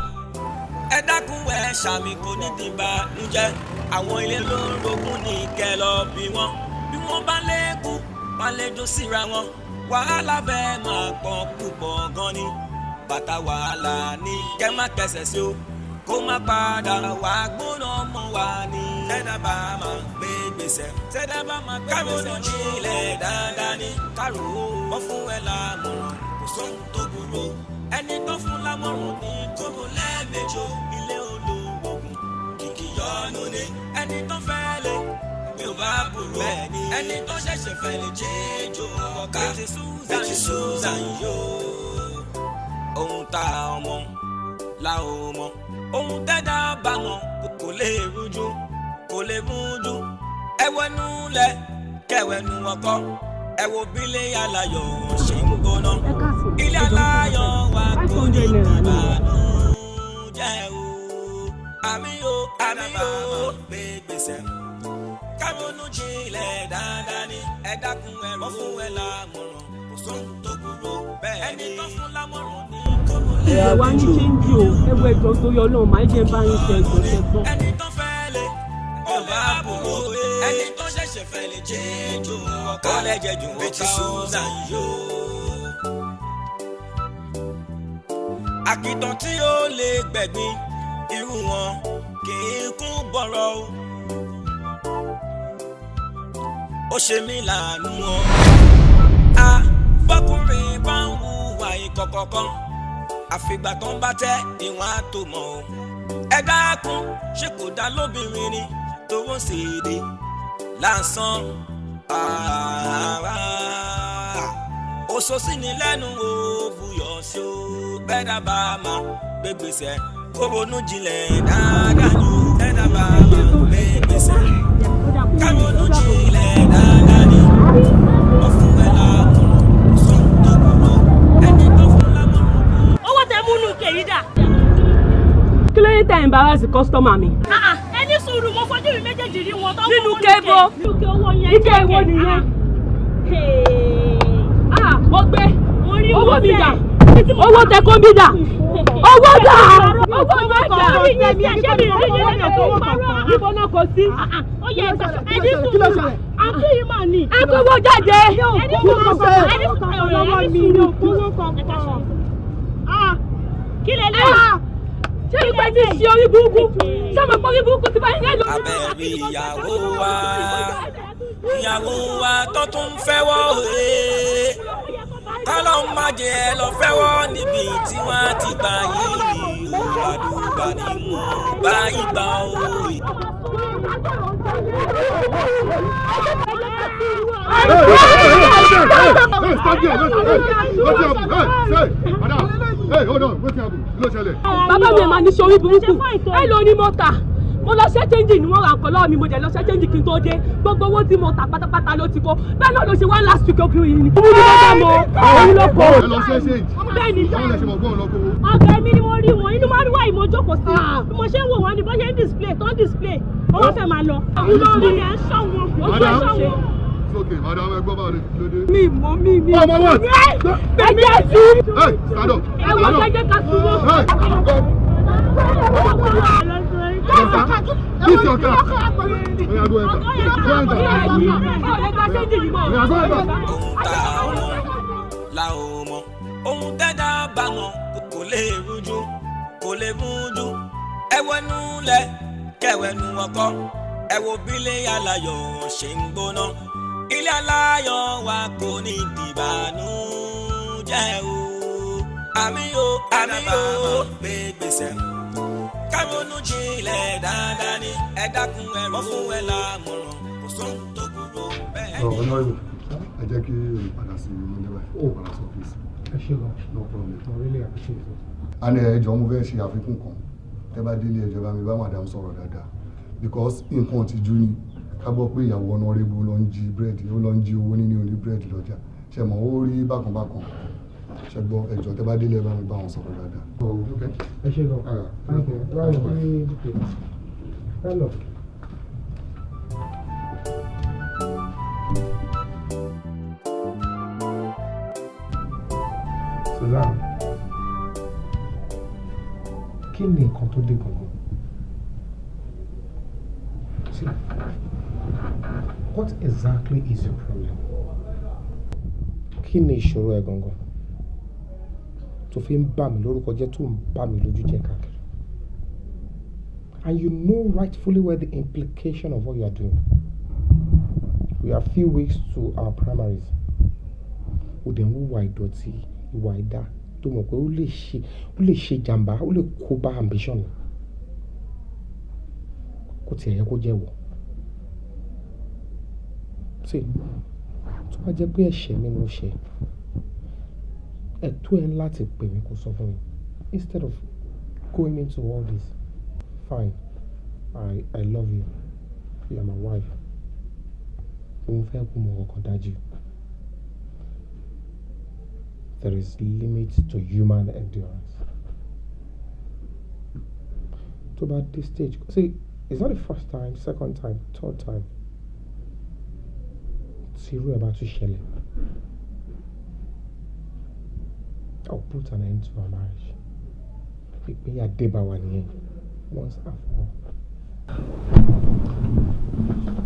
Ẹ dákun ẹ ṣàmì kò ní dìbà níjẹ́. Àwọn ilé ló ń rogún ní kẹlọ bí wọ́n. Bí wọ́n bá lékún, wọ́n lè jó síra wọn. Wàhálà bẹ́ẹ̀ máa pọ̀ púpọ̀ gan ni. Bàtà wàhálà ní kẹ́ má kẹsẹ̀ sí o. Kó má padà wá gbóná ọmọ wa ni. Tẹ́dá bá máa gbé gbèsè. Tẹ́dá bá máa gbé gbèsè ní ilẹ̀ dáadáa ní. Kárò wọ́n fún ẹ lámọ̀ràn. Kò sóhun tó burú. Ẹni tó fún lámọ̀ràn ní kóbó lẹ́ẹ̀mejò. Ilé olórogún kìkì yọnu ní. Ẹni tó fẹ́ lé mi ò bá burú ẹ̀ ní. Ẹni tó ṣẹ̀ṣẹ̀ fẹ́ lè jẹ́jọ́ ọ̀ká. Ètí Susan yóò. Ohun tá ọmọ la ò mọ̀. Ohun tẹ́dá bá mọ̀ kò lè rújú kò lè mújú. Ẹwẹ́nu lẹ̀ kẹwẹ́nu ọkọ. Ẹ̀wò bílẹ̀ aláyọ̀ ṣe ń gbóná. Ilé aláyọ̀ wa kò ní ìbànújẹ́ o. Àmì o gbé gbèsè. Káronú jinlẹ̀ dáadáa ni. Ẹ dákun ẹ̀rọ fún ẹ lámọ̀ràn. Kò sóhun tó burú bẹ́ẹ̀ ni. Ẹni tó fún lámọ̀ràn ní kókó lẹ́yìn. Ẹ wá ní ṣéńjì o ẹwọ ẹjọ́ tó yọ náà máa ń jẹ bá ń ṣe ẹ̀gbọ́n ṣẹgbọn. Ẹni tó fẹ́ lé ọba àbúrò ẹni tó ṣẹ̀ṣẹ̀ fẹ́ lè jẹ́jọ́ ọ̀ká lẹ́jẹ̀jù Ètí Susan yóò. Àkìtàn tí ó lè gbẹ̀gbin irú wọn kì í kún bọ̀rọ̀ o. Ó ṣe mí láàánú o. Bọ́kùnrin bá ń hùwà ìkọ̀kọ̀ kan àfìgbà tó ń bá tẹ́ ìwọ̀n á tó mọ̀ o. Ẹ dákun ṣé kò dá lóbìnrin ni tówó sì dé lásán. Oṣó sì ní lẹ́nu o buyọ̀ sí o. Bẹ́ẹ̀ dábàá máa gbé gbèsè kó ronú jinlẹ̀ dáadáa ni o. Bẹ́ẹ̀ dábàá máa gbé gbèsè ká ronú jinlẹ̀ dáadáa ni o. Wọ́n fún ẹ lámọ̀ràn sóhun tó burú ẹni tó fún lámọ̀ràn. Owó tẹ múnú kèyí dà. Kí ló dé tẹ̀ embarrass kọ́sítọ́mà mi? Ẹni sùúrù mo fojú mi méjèèjì rí wọn tó ń Nínú kébo. Nínú ké owó yẹn. Ike ìwo nìyẹn. Mo gbé owó mi dà. Owó tẹ kó mi dà. Owó dà. Owó mi dà. Ibo náà kò sí. Ẹni sùúrù. Àǹtí yìí mà ní. Ẹ kówó jáde. Ẹni sùúrù. Kí lè lè? Ṣé ìgbà tí ṣe orí burúkú? Ṣé ọmọ orí burúkú ti bá yín lẹ́nu? Abẹ́rí ìyàwó wa tó tún ń fẹ́wọ́ kọ́lọ́ ń má jẹ́ ẹ lọ fẹ́wọ́ níbi tí wọ́n ti gbà yìí ògbàdùgbà ni mo bá yín gbà ó. Bàbá mi máa ní sori burúkú. Ẹ lọ ní mọ́tà. Mo lọ ṣẹ́ chẹ́ńjì ni wọ́n ra nǹkan lọ́wọ́ mi, mo jẹ́ lọ ṣẹ́ chẹ́ńjì kí n tó dé. Gbogbo owó tí mo tà pátápátá ló ti kó. Bẹ́ẹ̀ náà ló ṣe wá last week obìnrin yìí ni. Òun ni mo dá mọ́. Òun ló kọ́. Ẹ lọ ṣẹ́ ṣe. Bẹ́ẹ̀ ni. Báwo lẹ ṣe mọ̀ gbọ́n lọ kówó? Ọ̀gá mi ni mo rí wọn, inú máa ń wá ìmọ̀ jókòó sí. Bí mo ṣe ń wò wọ́n ni bó ṣe ń display tó ń display. Owó fẹ́ máa lọ. Àwọn olórí ẹ̀ ń ṣọ́ wọn. Ó fẹ́ ṣọ́ wọn. Sókè, madam ẹgbọ́n bá rẹ̀ lóde. Mi mọ̀ mi. Ọmọ wọn. Bẹ́ẹ̀ni ẹ sí. Hey, stand up. Ẹ wọ jẹ́jẹ́ ká súnmọ́. This your car. Oya go enter. Go enter. Oya go enter. La ò mọ̀ ohun tẹ́dá bá mọ̀ kò lè rújú kò lè mújú. Ẹwẹ́nu lẹ̀ kẹwẹ́nu ọkọ. Ẹ wo bílẹ̀ aláyọ̀ ṣe ń gbóná. ilé aláyọ̀ wa kò ní dìbànújẹ́ o àmì o gbé gbèsè káronú jinlẹ̀ dáadáa ni ẹ dákun ẹ̀rọ fún ẹ lámọ̀ràn kò sóhun tó burú bẹ́ẹ̀. ọ̀nà ìwò ẹ jẹ́ kí olùpadà sí Monday báyìí ó padà sí ọ́fíìsì. ẹ ṣe lọ no problem. I really appreciate it. a ní ẹjọ́ mo fẹ́ ṣe àfikún kan tẹ́ bá délé ẹjọ́ bá mi bá madam sọ̀rọ̀ dáadáa because nǹkan ti jú ni ká gbọ́ pé ìyàwó ọ̀nàrẹ́bù ló ń jí búrẹ́dì ó lọ ń jí owó níní oní búrẹ́dì lọ́jà ṣe mọ̀ ó rí bákan bákan ṣe gbọ́ ẹjọ́ tẹ́ bá délé ẹ bá mi bá wọn sọ̀rọ̀ dáadáa. ẹ ṣe lọ hello. Suzanne, kí ni nǹkan tó dé gangan? See, what exactly is your problem? Kí ni ìṣòro ẹ gangan? Tó fi ń bà mí lórúkọ jẹ́ tó ń bà mí lójú jẹ́ káàkiri. And you know rightfully well the implication of what you are doing. We are few weeks to our primaries. Ó dẹ̀ ń wúwa ìdọ̀tí ìwà ìdá tó mọ̀ pé ó lè ṣe jàǹbá ó lè kó bá ambition kò tiẹ̀ yẹ kó jẹ́ wọ̀. See, tó bá jẹ́ pé ẹ̀ṣẹ̀ ni mo ṣe ẹ̀tọ́ ẹ̀ láti pè mí kó sọ fún mi instead of going into all this. Fine, I love you, you are my wife. Mo fẹ́ kó mọ ọkàn dájú. There is limit to human endurance. To about this stage, see, it's not the first time, second time, third time. See, we're about to shell it. I'll put an end to our marriage. Ìpínyà dé bá wa nìyẹn once and for all.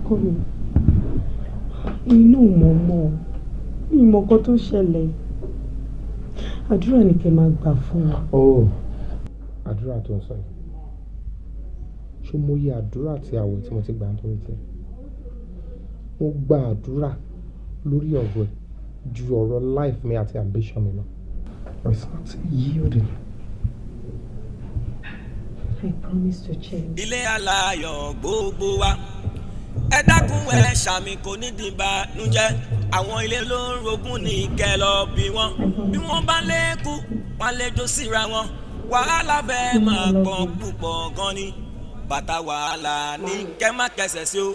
Kọ́mi, inú mọ̀mọ́ ìmọ̀kan tó ṣẹlẹ̀. Àdúrà ni kẹ́ máa gbà fún wa. Oh, àdúrà tó ń sọ yìí. Ṣé mo yẹ àdúrà àti àwẹ̀ tí mo ti gbà nítorí tiẹ̀? Mo gba àdúrà lórí ọ̀rọ̀ ẹ̀ ju ọ̀rọ̀ life mi àti ambition mi lọ. It's not yielding. I promise to change. ilé aláyọ̀ gbogbo wa ẹ dákun ẹ ṣàmì kò ní dìbànújẹ́ àwọn ilé ló ń rogún ní kẹlọ bí wọ́n bá lẹ́kù wọ́n lè jó síra wọn wàhálà bẹ́ẹ̀ máa pọ̀ púpọ̀ gan ni bàtà wàhálà ní kẹ́ má kẹsẹ̀ sí o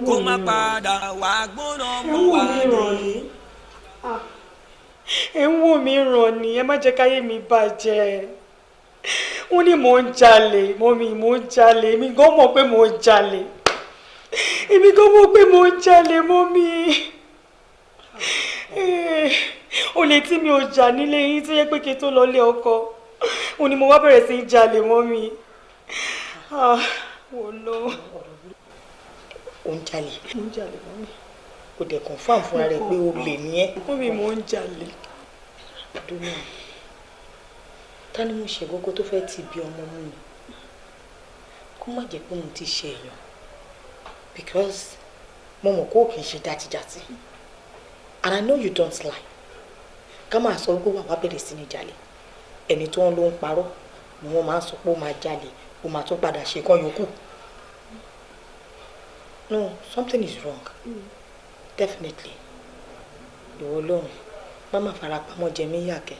kó má padà wà gbóná mọ́ wà ní. ẹ ń wò mí ràn ní ẹ má jẹ́ káyé mi bàjẹ́ wọ́n ní mò ń jalè mọ́mí mò ń jalè èmi gan mọ̀ pé mò ń jalè mọ́mí olè tí mi ò jà nílé yín tó yẹ pé kí n tó lọ lé ọkọ òun ni mo wá bẹ̀rẹ̀ sí í jalè mọ́mí wò lọ. ó ń jalè mọ́mí kò dẹ̀ confirm fúnra rẹ̀ pé olè ni ẹ́. mọ́mí mò ń jalè. dúró ta ni mo ṣe gógó tó fẹ́ ti bí ọmọ mú mi kó má jẹ́ pé mo ti ṣe èèyàn because mo mọ̀ kó kì í ṣe játijàti and I know you don't lie ká máa sọ wípé wàá bẹ̀rẹ̀ sí ní jalè ẹni tó ń ló ń parọ́ ni wọ́n máa ń sọ pé ó máa jalè ó máa tún padà ṣe kán yòókù no something is wrong definitely ìwọ Ọlọ́run má má fara pamọ́ jẹ mí yàkẹ́.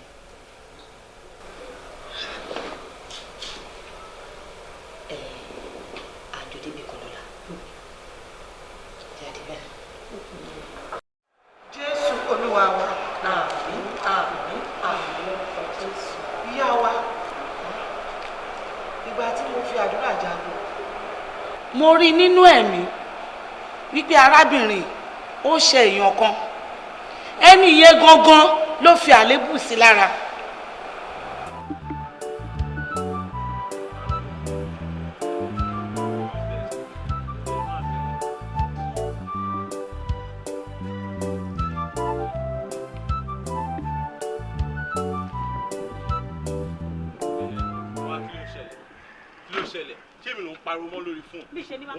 Jésù Olúwa wa. Àmín àmín àmín lórúkọ Jésù. Ìyá wa, ìgbà tí mo fi àdúrà jagun. Mo rí nínú ẹ̀mí wípé arábìnrin ó ṣe èèyàn kan. Ẹni yẹn gangan ló fi àléébù sí lára. pariwo mọ́ lórí fóònù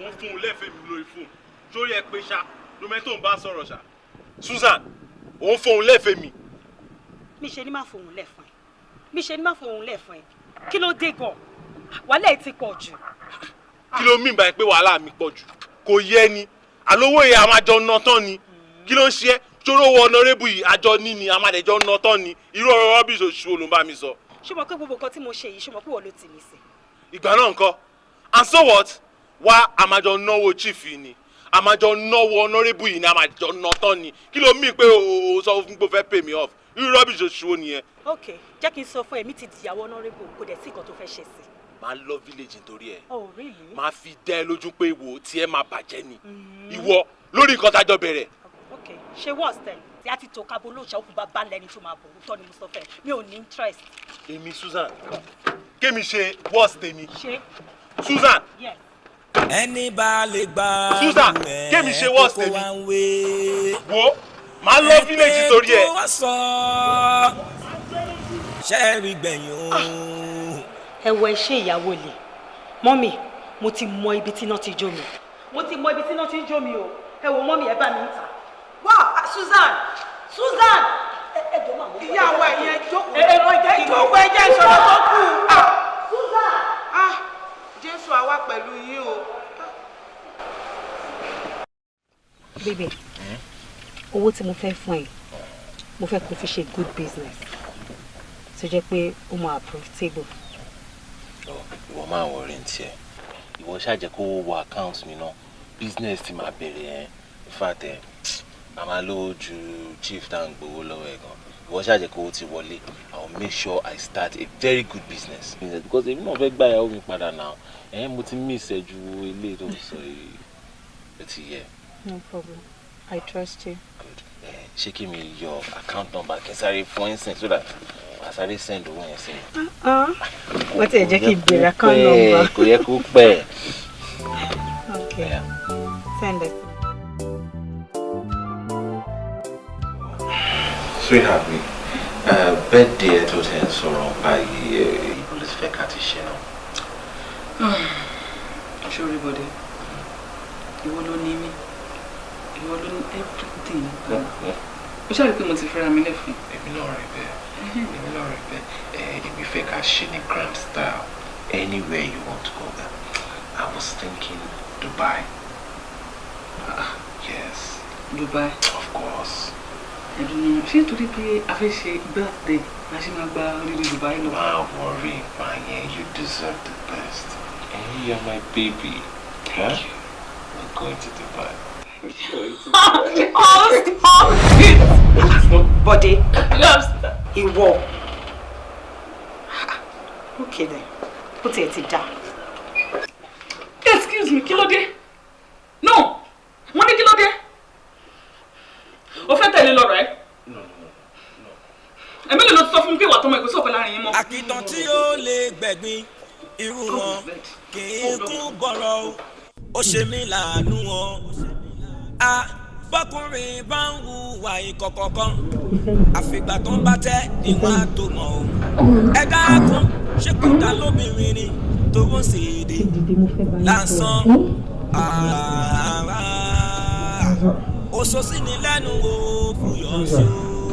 òun fún un lẹ́fẹ̀ẹ́ mi lórí fóònù sórí ẹ pé ṣá lómẹ́ tó ń bá sọ̀rọ̀ ṣá Susan òun fohùn lẹ́fẹ̀ẹ́ mi. mi ṣe ni má fohùn lẹ̀ fún ẹ mi ṣe ni má fohùn lẹ̀ fún ẹ kí ló dé gan wàhálà ẹ ti pọ̀ jù. kí ló mìíràn báyìí pé wàhálà mi pọ̀ jù kò yẹ ni àlówó yẹn a máa jọ ná tán ni kí ló ń ṣe é ṣòro wọ ọ̀nàrẹ́bù yìí àjọ ní ni a máa dẹ̀jọ́ ná tán ni irú ọ̀rọ̀ rọ́bìṣì oṣù ló ń bá mi sọ. ṣé mo pé gbogbo nǹkan tí mo ṣe yìí ṣé mo pé wọ́n ló tì mí sí. ìgbà náà ńkọ́ and so what wá a máa jọ náwó chief yìí ni a máa jọ náwó ọ̀nàrẹ́bù yìí ni a máa jọ ná tán ni kí ló mí pé o sọ fún pé o fẹ́ pay me off irú rọ́bìṣì oṣù nìyẹn. ok jẹ́ kí n sọ fún ẹ mi ti dìyàwó ọ̀nàrẹ́bù kò dẹ̀ sí nǹkan tó fẹ́ ṣe sí. máa lọ village nítorí ẹ oh really. máa fi dẹ́ ẹ lójú pé ìwò tí ẹ máa bàjẹ́ ni ìwọ lórí nǹkan tájọ bẹ̀rẹ̀. ok ṣe wọ́ọ̀sì tẹ̀ tí a ti tó kábó lóòṣà òkú bá bá lẹ́ni tó máa bọ̀ tọ́ ni mo sọ fẹ́ mi ò ní interest. èmi Susan kémi ṣe wọ́ọ̀sì tèmi. ṣe. Susan. yes. ẹni bá lè gbà Susan kémi ṣe wọ́ọ̀sì tèmi. wo máa lọ village torí ẹ. ẹni tó wá sọ ṣẹ́ẹ̀rì gbẹ̀yìn o. ẹ wọ iṣẹ́ ìyàwó lè mọ́mì mo ti mọ ibi tí iná ti jó mi. mo ti mọ ibi tí iná ti jó mi o ẹ wo mọ́mì ẹ bá mi ń ta. wá Susan ẹ jọ máa mú. ìyàwó ẹ̀yẹ jókòó ìjókòó ẹ̀jẹ̀ ìṣòro tó kù. Susan. Jésù àwa pẹ̀lú yín o. bébè owó tí mo fẹ́ fún ẹ mo fẹ́ kó fi ṣe good business tó jẹ́ pé ó máa profitable. ìwọ máa wọ orí tiẹ̀ ìwọ ṣàjẹ́ kó wọ account mi náà business ti máa bẹ̀rẹ̀ ẹ̀ in fact màmá ló ju chief tá à ń gbowó lọ́wọ́ ẹ̀ gan ìwọ ṣàjẹ́ kó ti wọlé I will make sure I start a very good business because èmi náà fẹ́ gba ìyàwó mi padà náà mo ti miss ẹ ju ilé tó ń sọ yìí ó ti yẹ. no problem I trust you. good ṣé kí mi yọ account number kí n sáré fún ẹ̀ sìn so that àsáré send owó yẹn sí mi. wọ́n ti ẹ̀ jẹ́ kí n bèrè account number. kò yẹ kó pẹ́. okay send it. sweetheart mi birthday ẹ tó tẹ̀ ń sọ̀rọ̀ báyìí ibo ló ti fẹ́ ká ti ṣe náà. sori bọ̀dé ìwọ ló ní mí ìwọ ló ní everything. ó ṣàrí pé mo ti fẹ́ra mi lẹ́fún. èmi náà rí bẹ́ẹ̀ èmi fẹ́ ká ṣe ní grand style anywhere you want to go there. I was thinking Dubai. Yes. Dubai. Of course. ṣé nítorí pé a fẹ́ ṣe birthday la ṣe máa gba oríire Dubai lọ. Má worry Maye, you deserve the best and you are my baby. Thank you. We're going to Dubai. Bọ̀dé ìwọ okay then ó tiẹ̀ ti dá. excuse me kí ló dé no wọ́n ní kí ló dé o fẹ́ tẹ̀lé lọ rẹ̀ ẹ̀mí lè lọ sọ fún mi pé ìwà tọmọ ìgbésẹ̀ ọ̀pẹ láàrin yín mọ́. àkìtàn tí ó lè gbẹ̀gbin irú wọn kì í kú bọ̀rọ̀ ó ṣe mí láàánú wọn. bọ́kùnrin bá ń hùwà ìkọ̀kọ̀ kan àfìgbà tó ń bá tẹ́ ìwọ̀n àtò mọ̀ o. ẹ dákun ṣé kò dá lóbìnrin ni tó ń ṣe èdè lásán. òṣòṣì ní lẹ́nu wo fúyọ́ sí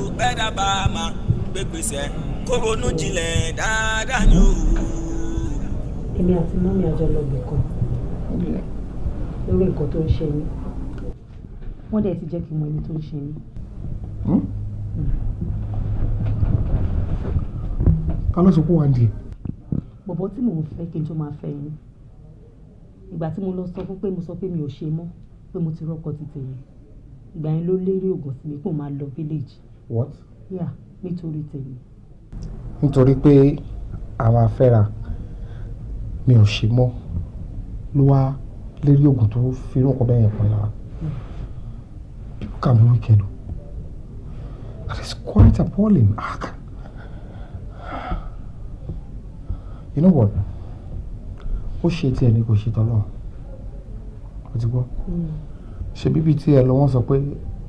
o bẹ́ẹ̀ dábàá máa gbégbèsè kó ronú jinlẹ̀ dáadáa ni o. èmi àti mọ́mí àjọ lọ bì kan lórí nǹkan tó ń ṣe mí wọ́n dẹ̀ ti jẹ́ kí n mọ ẹni tó ń ṣe mí. ká ló sọ pé wà á di ẹ. bọ̀bọ̀ tí mò ń fẹ́ kí n tó máa fẹ́ yín ìgbà tí mo lọ sọ fún pé mo sọ pé mi ò ṣe mọ́ pé mo ti rọ́kọ ti tèmi ìgbà yẹn ló lérí oògùn sí mi pé mo máa lọ village. what. yeah nítorí tèmi. nítorí pé àwọn afẹ́ra mi ò ṣe mọ́ ló wá lérí oògùn tó fi irú nǹkan bẹ́ẹ̀ yẹn pọ̀ lára. people can be wicked o. that is quite appalling. you know what ó ṣe tí ẹni kò ṣe tọ́lọ́ o ti gbọ́ ṣe bíbí tí ẹ lọ wọ́n sọ pé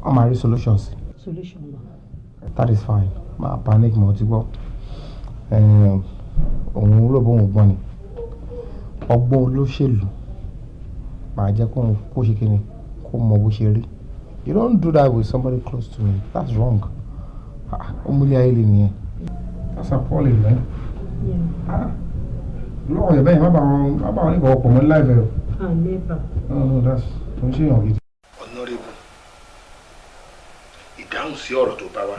wọ́n máa rí solutions. solution wa. that is fine máa panic mọ́ o ti gbọ́ òun rò bóun gbọ́n ni ọgbọ́n olóṣèlú máa jẹ́ kó ṣe kíni kó mọ bó ṣe rí You don't do that with somebody close to me. That's wrong. That's appalling, man. Lord, you better about to go my life. Never. No, that's don't say on it. Honorable. Ìdáhùn sí ọ̀rọ̀ tó bá wa.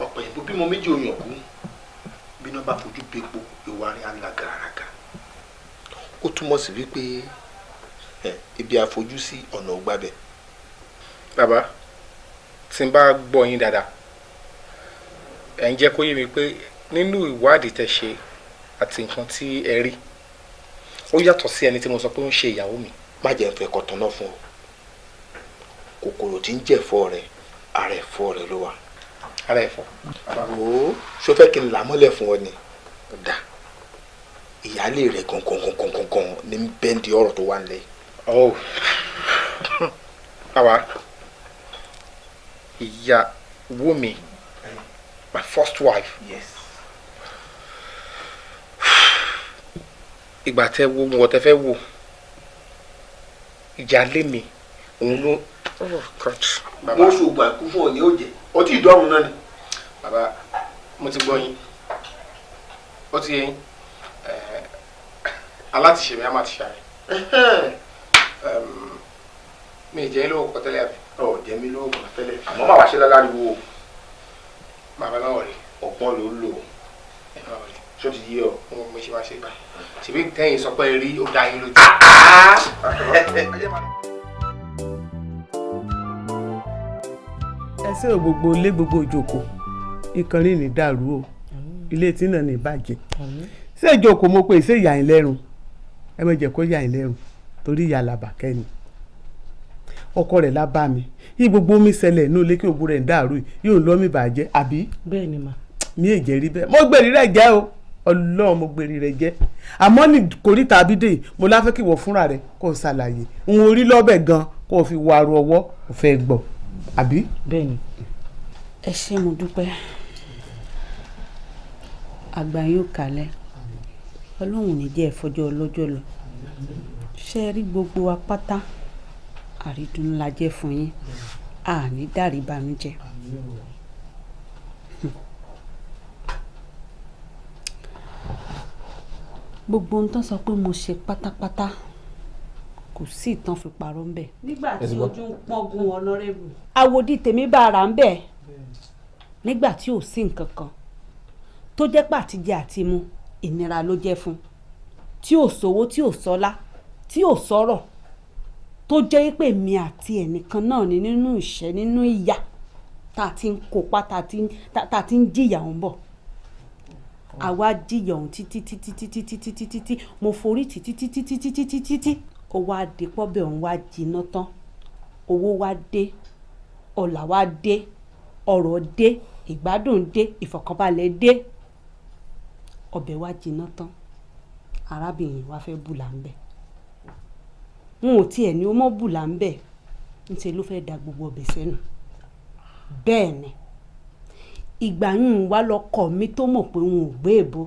Ọ̀pọ̀ ìbò bímọ méjì oyún ọ̀kú. Bí iná bá fojú bepo, ìwà rẹ̀ á la gàràgà. Ó túmọ̀ sí wípé ibi àfojúsí ọ̀nà ò gbàbẹ̀. Bàbá, tí n bá gbọ́ yín dáadáa, ẹ̀ ń jẹ́ kó yé mi pé nínú ìwádìí tẹ́ ṣe àti nǹkan tí ẹ rí, ó yàtọ̀ sí ẹni tí mo sọ pé ó ń ṣe ìyàwó mi. Má jẹ́ ń fẹ́ kọ̀tàn náà fún ọ. Kòkòrò tí ń jẹ̀fọ́ rẹ̀, ara ẹ̀fọ́ rẹ̀ ló wà. Ara ẹ̀fọ́. Ó ṣó fẹ́ kí n là mọ́lẹ̀ fún ọ ni. Dà ìyáálé rẹ̀ gangan ní bẹ́ńdì ọ̀rọ̀ tó wà nílẹ̀. Oh. Bàbá, ìyàwó mi, my first wife. Yes. Ìgbà tẹ́ wo mo tẹ́ fẹ́ wò, ìyáálé mi, òun ló. Wọ́n ṣògbà kú fún ọ ní òjè. Ọtí ìdọ́rùn náà ni. Bàbá, mo ti gbọ́ yín. Ó ti yé yín. Alátiṣe mi á máa ti ṣàrẹ̀. Mi jẹ́ lówó kọ tẹ́lẹ̀ àbí. Ọ̀ jẹ́ mi lówó kọ tẹ́lẹ̀. Àmọ́ màá wá ṣe láláriwo. Bàbá náà wọlé. Ọ̀pọ̀n ló lò. Ẹ máa wọlé. Ṣó ti yé ọ? Mo ṣe máa ṣe báyìí. Ṣèbí tẹ́yìn sọ pé rí ó dá yín lójú. Ẹ ṣe gbogbo ilé gbogbo ìjókòó ìkànnì ní dàrú o ilé tí náà ní bàjẹ́ ṣé ìjókòó mo pè ṣé ìyá yín lẹ́rùn ẹ má jẹ́ kó yà yín lẹ́rùn torí ìyá làbàkẹ́ ni ọkọ rẹ̀ lábá mi yí gbogbo omi ṣẹlẹ̀ inú ilé kí gbogbo rẹ̀ ń dàrú yóò lọ́ mi bàjẹ́ àbí. bẹ́ẹ̀ ni mà. mi ì jẹ́ rí bẹ́ẹ̀ mo gbèrè rẹ̀ jẹ́ o Ọlọ́run mo gbèrè rẹ̀ jẹ́ àmọ́ ní kòríta abídé mo láfẹ́ kí wọ́n fúnra rẹ̀ kó o ṣàlàyé n orí lọ́bẹ̀ gan kó o fi wàrú ọwọ́ ò fẹ́ gbọ́ àbí. bẹ́ẹ̀ ni. ẹ ṣé mo dúpẹ́ àgbà yóò kalẹ̀ Ọlọ́run ní jẹ́ ẹ̀fọ́jọ́ ọlọ́jọ́ lọ ṣe rí gbogbo wa pátá àrídùn ńlá jẹ́ fún yín àní dàrí ìbànújẹ́. gbogbo ohun tó sọ pé mo ṣe pátápátá kò sí ìtàn fi parọ́ ń bẹ̀. nígbà tí ojú ń pọ́gun ọ̀nàrẹ́bù. àwòdì tèmi bá ara ń bẹ̀ nígbà tí ò sí nǹkan kan tó jẹ́ pàtijẹ́ àti mu ìnira ló jẹ́ fún tí ò sówó tí ò sọ́lá tí ò sọ̀rọ̀ tó jẹ́ pé mi àti ẹnìkan náà ni nínú ìṣẹ́ nínú ìyà tá a ti ń kópa tá a ti ń jìyà ń bọ̀ àwa jìyà ọ̀hún títí mo forí títí ó wá dé pọ́bẹ̀ ọ̀hún wá jiná tán owó wá dé ọlà wá dé ọrọ̀ dé ìgbádùn dé ìfọ̀kànbalẹ̀ dé ọbẹ̀ wá jiná tán arábìnrin wa fẹ́ bùlà ń bẹ̀ wọn ò tiẹ̀ ní ó mọ́ bùlà ń bẹ̀ níṣẹ́ ló fẹ́ da gbogbo ọbẹ̀ sẹ́nu bẹ́ẹ̀ ni ìgbà yìí wá lọkọ mi tó mọ̀ pé wọn ò gbé èbó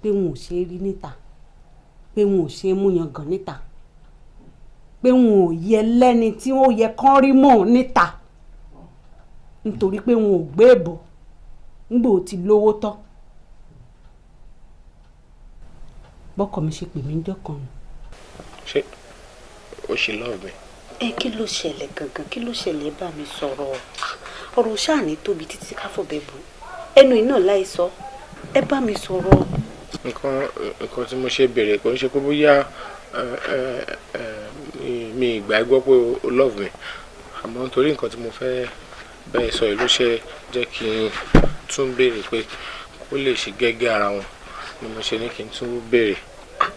pé wọn ò ṣe é rí níta pé wọn ò ṣe é mú yangàn níta pé wọn ò yẹ lẹ́ni tí ó yẹ kán rí mọ́ níta nítorí pé wọn ò gbé èbó nígbà ó ti lówó tán bọ́kọ mi ṣe pè mí jọ́kan nù. ṣé o ṣe lọ́ọ̀ mi. kí ló ṣẹlẹ̀ gangan kí ló ṣẹlẹ̀ bá mi sọ̀rọ̀ ọ̀rọ̀ ṣáàní tóbi títí káfọ̀bẹ̀ bò ẹnu iná láì sọ ẹ bá mi sọ̀rọ̀. nǹkan tí mo ṣe béèrè kò ń ṣe pé bóyá mi ìgbà gbọ́ pé o love me àmọ́ nítorí nǹkan tí mo fẹ́ bẹ́ẹ̀ sọ yìí ló ṣe jẹ́ kí n tún béèrè pé kó lè ṣe gẹ́gẹ́ ara wọn ni mo ṣe ní kí n tún béèrè.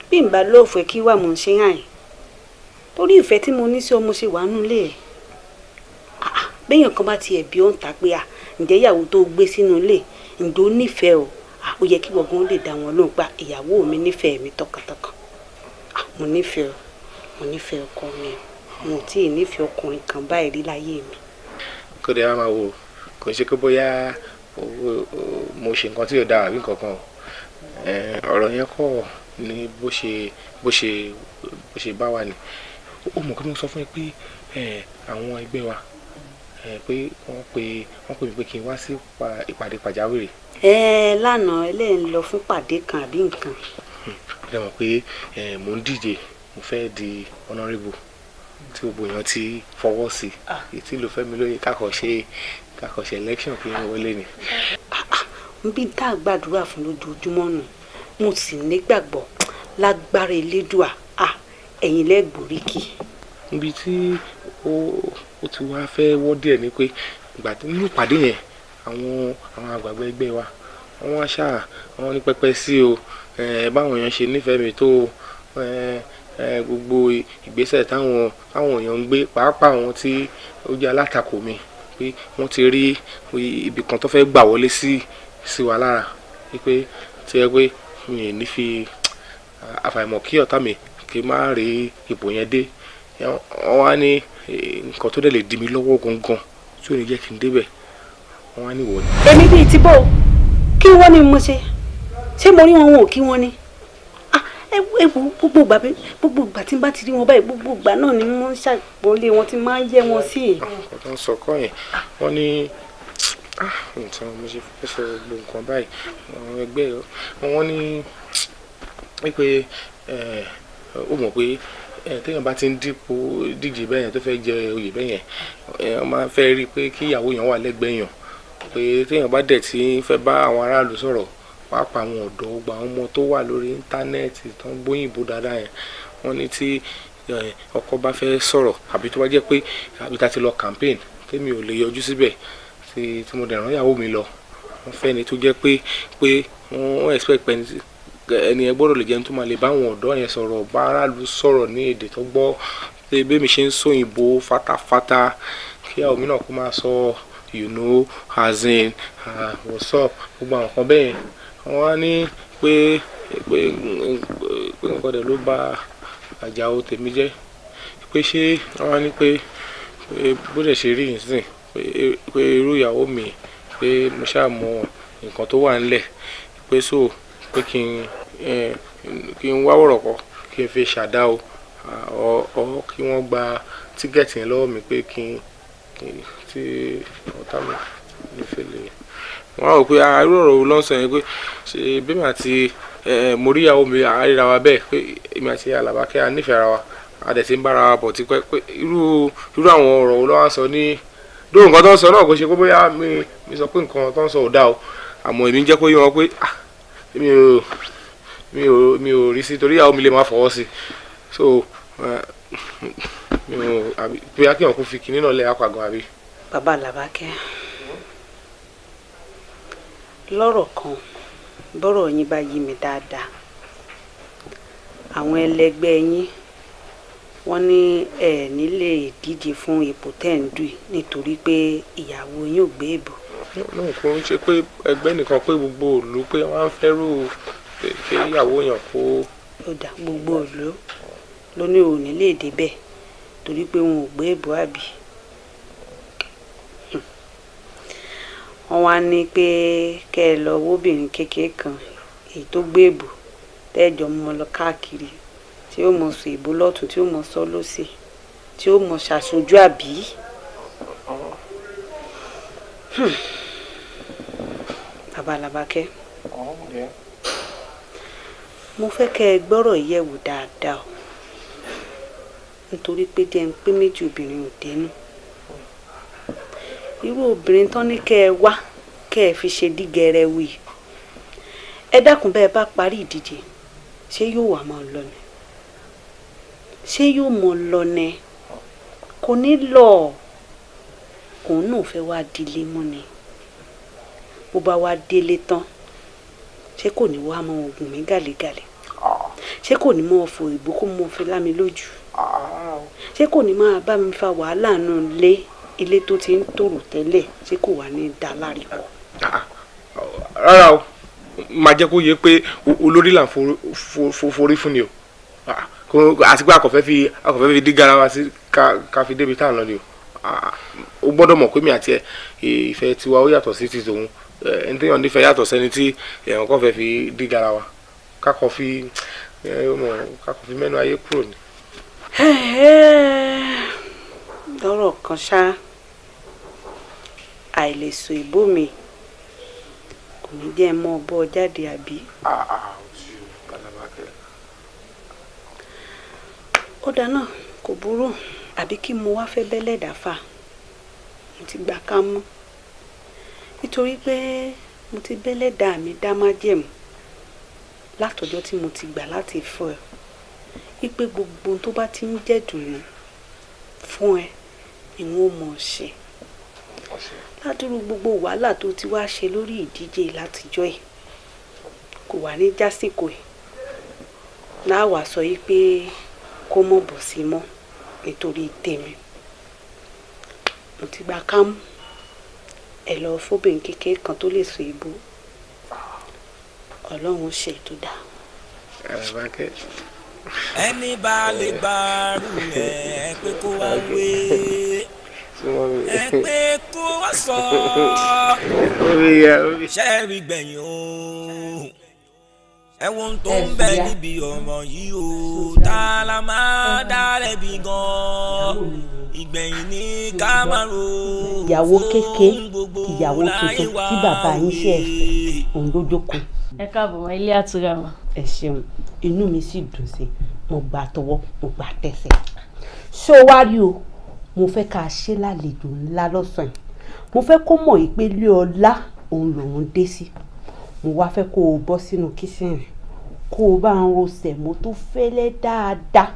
bí n bá lóòfẹ́ kí wà mò ń ṣe hàn torí ìfẹ́ tí mo ní sí ọ mo ṣe wà nílé ẹ̀ béèyàn kan bá tiẹ̀ bí ó ń ta pé ǹjẹ́ ìyàwó tó gbé sínú ilé ǹjẹ́ ó nífẹ̀ẹ́ o ó yẹ kí gbọ̀ngàn lè dá wọn lóhùn pa ìyàwó mi nífẹ̀ẹ́ mi tọkàntọkàn mo nífẹ̀ẹ́ ọkọ mi mo tí ì nífẹ̀ẹ́ ọkùnrin kan báyìí rí láyé mi. kó dé wá máa wò kò ṣe pé bóyá mo ṣe nǹkan tí yóò dára àbí nǹkan kan ọ̀rọ̀ yẹn kọ́ ni bó ṣe bá wà ní ó mọ̀ kí mo sọ fún ẹ pé àwọn ẹgbẹ́ wa pé wọ́n pè mí pé kí n wá sí ìpàdé pàjáwìrì. Lánàá ẹlẹ́yìn lọ fún pàdé kan àbí nǹkan. ẹ mọ̀ pé mò ń díje mo fẹ́ di honourable tí gbogbo èèyàn ti fọwọ́ sí ètí ló fẹ́ mi lóye kákọ̀ṣe election kí n wọlé ni. n bí tá a gbàdúrà fún lójoojúmọ́ nù mo sì nígbàgbọ́ lágbára elédùà ẹ̀yin lẹ́gbòríkì. níbi tí ó ti wá fẹ́ wọ́ díẹ̀ ni pé ìgbà tí nínú ìpàdé yẹn àwọn àgbààgbà ẹgbẹ́ wa wọ́n ṣáà wọ́n ní pẹ́pẹ́ sí o báwọn èèyàn ṣe nífẹ̀ẹ́ mi tó gbogbo ìgbésẹ̀ táwọn èèyàn ń gbé pàápàá àwọn tí ó jẹ́ alátakò mi pé wọ́n ti rí ibì kan tó fẹ́ gbà wọlé sí wa lára wípé tí ẹ pé mi ò ní fi àfàìmọ̀ kí ọ̀tá mi kí n má rí ipò yẹn dé wọ́n wá ní nǹkan tó dẹ̀ lè di mi lọ́wọ́ gangan tí ò ní jẹ́ kí n débẹ̀ wọ́n wá ní ìwọ ni. èmi bíi tí bò kí wọ́n ní mo ṣe mo rí wọn ò kí wọ́n ní gbogbo ìgbà tí n bá ti rí wọn báyìí gbogbo ìgbà náà ni wọ́n ń ṣàpọ́nlé wọn ti máa ń yẹ wọn sí. ọ̀tọ̀ ń sọ kọ́ yẹn wọ́n ní nǹkan mo ṣe fẹ́ sọ gbogbo nǹkan báyìí àwọn ẹgbẹ́ wọn ní wípé ó mọ̀ pé téèyàn bá ti ń díje bẹ́yẹn tó fẹ́ jẹ oyè bẹ́yẹn wọ́n máa fẹ́ rí i pé kí ìyàwó yẹn wà lẹ́gbẹ̀ẹ́ yàn pé téèyàn bá dẹ̀ tí ń fẹ́ bá àwọn aráàlú sọ̀rọ̀ pàápàá àwọn ọ̀dọ́ gba àwọn ọmọ tó wà lórí íńtánẹ́ẹ̀tì tó ń gbóyìnbó dáadáa yẹn wọ́n ní tí ọkọ bá fẹ́ sọ̀rọ̀ àbí tó bá jẹ́ pé àbí tá ti lọ campaign tèmi ò lè yọjú síbẹ̀ tí mo dẹ̀ rán ìyàwó mi lọ wọ́n fẹ́ ni tó jẹ́ pé wọ́n expect pé ẹni ẹ gbọ́dọ̀ lè jẹun tó máa lè bá àwọn ọ̀dọ́ yẹn sọ̀rọ̀ bá aráàlú sọ̀rọ̀ ní èdè tó gbọ́ pé bẹ́ẹ̀ mi ṣe ń sóyìnbó fatafata kí ìyàwó mi náà kó máa sọ you know as in what's up gbogbo àwọn kan bẹ́ẹ̀ wọ́n wá ní pé nǹkan dẹ̀ ló bà àjàó tèmi jẹ́ pé ṣé wọ́n wá ní pé bó dẹ̀ ṣe rí nísìn pé irú ìyàwó mi pé mo ṣáà mọ nǹkan tó wà ńlẹ̀ pé so pé kí n wá wọ̀rọ̀kọ̀ kí n fi ṣàdá o kí wọ́n gba tíkẹ́ẹ̀tì yẹn lọ́wọ́ mi pé kí tí ọ̀tá mi lè fẹ́ lè wọ́n á rò pé irú ọ̀rọ̀ wo ló ń sọ yẹn pé ṣe bí mi àti mo rí ìyàwó mi àríra wa bẹ́ẹ̀ pé èmi àti Àlàbákẹ́ a nífẹ̀ẹ́ ara wa a dẹ̀ ti ń bára wa bọ̀ tipẹ́ pé irú àwọn ọ̀rọ̀ wo ló wá ń sọ ní dóò nǹkan tó ń sọ náà kò ṣe pé bóyá mi sọ pé nǹkan tó ń sọ ò dáa o àmọ́ èmi ń jẹ́ kó yé wọn pé mi ò rí sí torí ìyàwó mi lè máa fọwọ́ sí so bóyá kí wọn kó fi kinní náà lẹ́ àpàgàn àbí. bàbá Àlàbákẹ́ lọ́rọ̀ kan bọ́rọ̀ yín bá yí mi dáadáa àwọn ẹlẹgbẹ́ yín wọ́n ní ẹ nílé díje fún ipò tẹ́ǹdù nítorí pé ìyàwó yín ò gbé ìbò. náà kò ń ṣe pé ẹgbẹ́ nìkan pé gbogbo òlu pé wọ́n á fẹ́rù pé ìyàwó yàn kó. ó dà gbogbo òlu ló ní òní lè débẹ̀ torí pé wọn ò gbé ìbò àbí. wọ́n wá ní pé kẹ́ ẹ lọ wóbìnrin kékeré kan èyí tó gbé ìbò tẹ́jọ́ mọ́ lọ káàkiri tí ó mọ̀ sọ ìbò lọ́tún tí ó mọ̀ sọ lọ́sì tí ó mọ̀ ṣàṣojú àbí. bàbá Àlàbákẹ́ mo fẹ́ kẹ́ ẹ gbọ́rọ̀ yẹ̀wò dáadáa o nítorí pé díẹ̀ ń pé méjì obìnrin ò dénú irú obìnrin tán ní kẹ́ ẹ wá kẹ́ ẹ fi ṣe dígẹrẹ wì ẹ dákun bẹ́ẹ̀ bá parí ìdíje ṣé yóò wà máa lọ ni ṣé yóò mọ lọ ni kò ní lọ òun náà fẹ́ wá dilé mọ́ ni bó bá wá délé tán ṣé kò ní wá mọ oògùn mi gàlégàlé ṣé kò ní mọ ọ̀fọ̀ ìbò kó mọ fi lámi lójú ṣé kò ní máa bá mi fa wàhálà náà lé ilé tó ti ń tòrò tẹ́lẹ̀ ṣé kò wá ní dá láriwo. rárá o máa jẹ́ kó yé pé olórí là ń forí fún ni o àti pé akọ̀fẹ́ fi dí garawa sí ká fi débi tá à ń lọ ni o gbọ́dọ̀ mọ̀ pé mi àti ẹ ìfẹ́ tiwa ó yàtọ̀ sí ti tòun ẹni tí yàn nífẹ̀ẹ́ yàtọ̀ sẹ́ni tí èèyàn kàn fẹ́ fi dí garawa kákọ̀ fi mẹ́nu ayé kúrò ni. lọ́rọ̀ kan ṣá àìlèso ìbò mi kò ní jẹ́ mọ́ bọ́ jáde àbí. ó dáná kò burú àbí kí mo wá fẹ́ bẹ́lẹ̀ dáfà mo ti gbà ká mú nítorí pé mo ti bẹ́lẹ̀ dá mi dá májẹ̀mú látọjọ́ tí mo ti gbà láti fọ́ ẹ wípé gbogbo tó bá ti ń jẹ́dùnú fún ẹ ìwọ̀n mọ̀ ṣe ládùúrú gbogbo wàhálà tó ti wá ṣe lórí ìdíje látijọ́ ẹ̀ kò wá ní jásìkò ẹ̀ náà wàá sọ yìí pé kó mọ̀ bọ̀ sí mọ́ nítorí tèmi mo ti gba kámú ẹ lọ fóbìnrin kékeré kan tó lè so ìbò ọlọ́run ṣe tó dáa. ẹni bá lè gbàrú ẹ pé kó wá wé ẹ pé kó wá sọ ṣẹ́ẹ̀rì gbẹ̀yìn o ẹ̀wọ̀n tó ń bẹ níbi ọ̀rọ̀ yìí o tá a la máa dá lẹ́bi gan-an ìgbẹ̀yìn ní ká máa ro ìyàwó kéke ìyàwó tuntun tí bàbá yín ṣe ẹ̀fẹ̀ òun ló jókòó. ẹ káàbọ̀ mọ́ ilé àtúrà wọn. ẹ ṣeun inú mi sì dùn sí mo gbà tọwọ́ mo gbà tẹsẹ̀ ṣó wá rí o mo fẹ́ ká ṣe lálejò ńlá lọ́sàn-án mo fẹ́ kó mọ̀ yìí pé ilé ọlá òun lòun dé sí mo wá fẹ́ kó o bọ́ sínú kíṣìnì kó o bá ń ro sẹ̀mó tó fẹ́lẹ́ dáadáa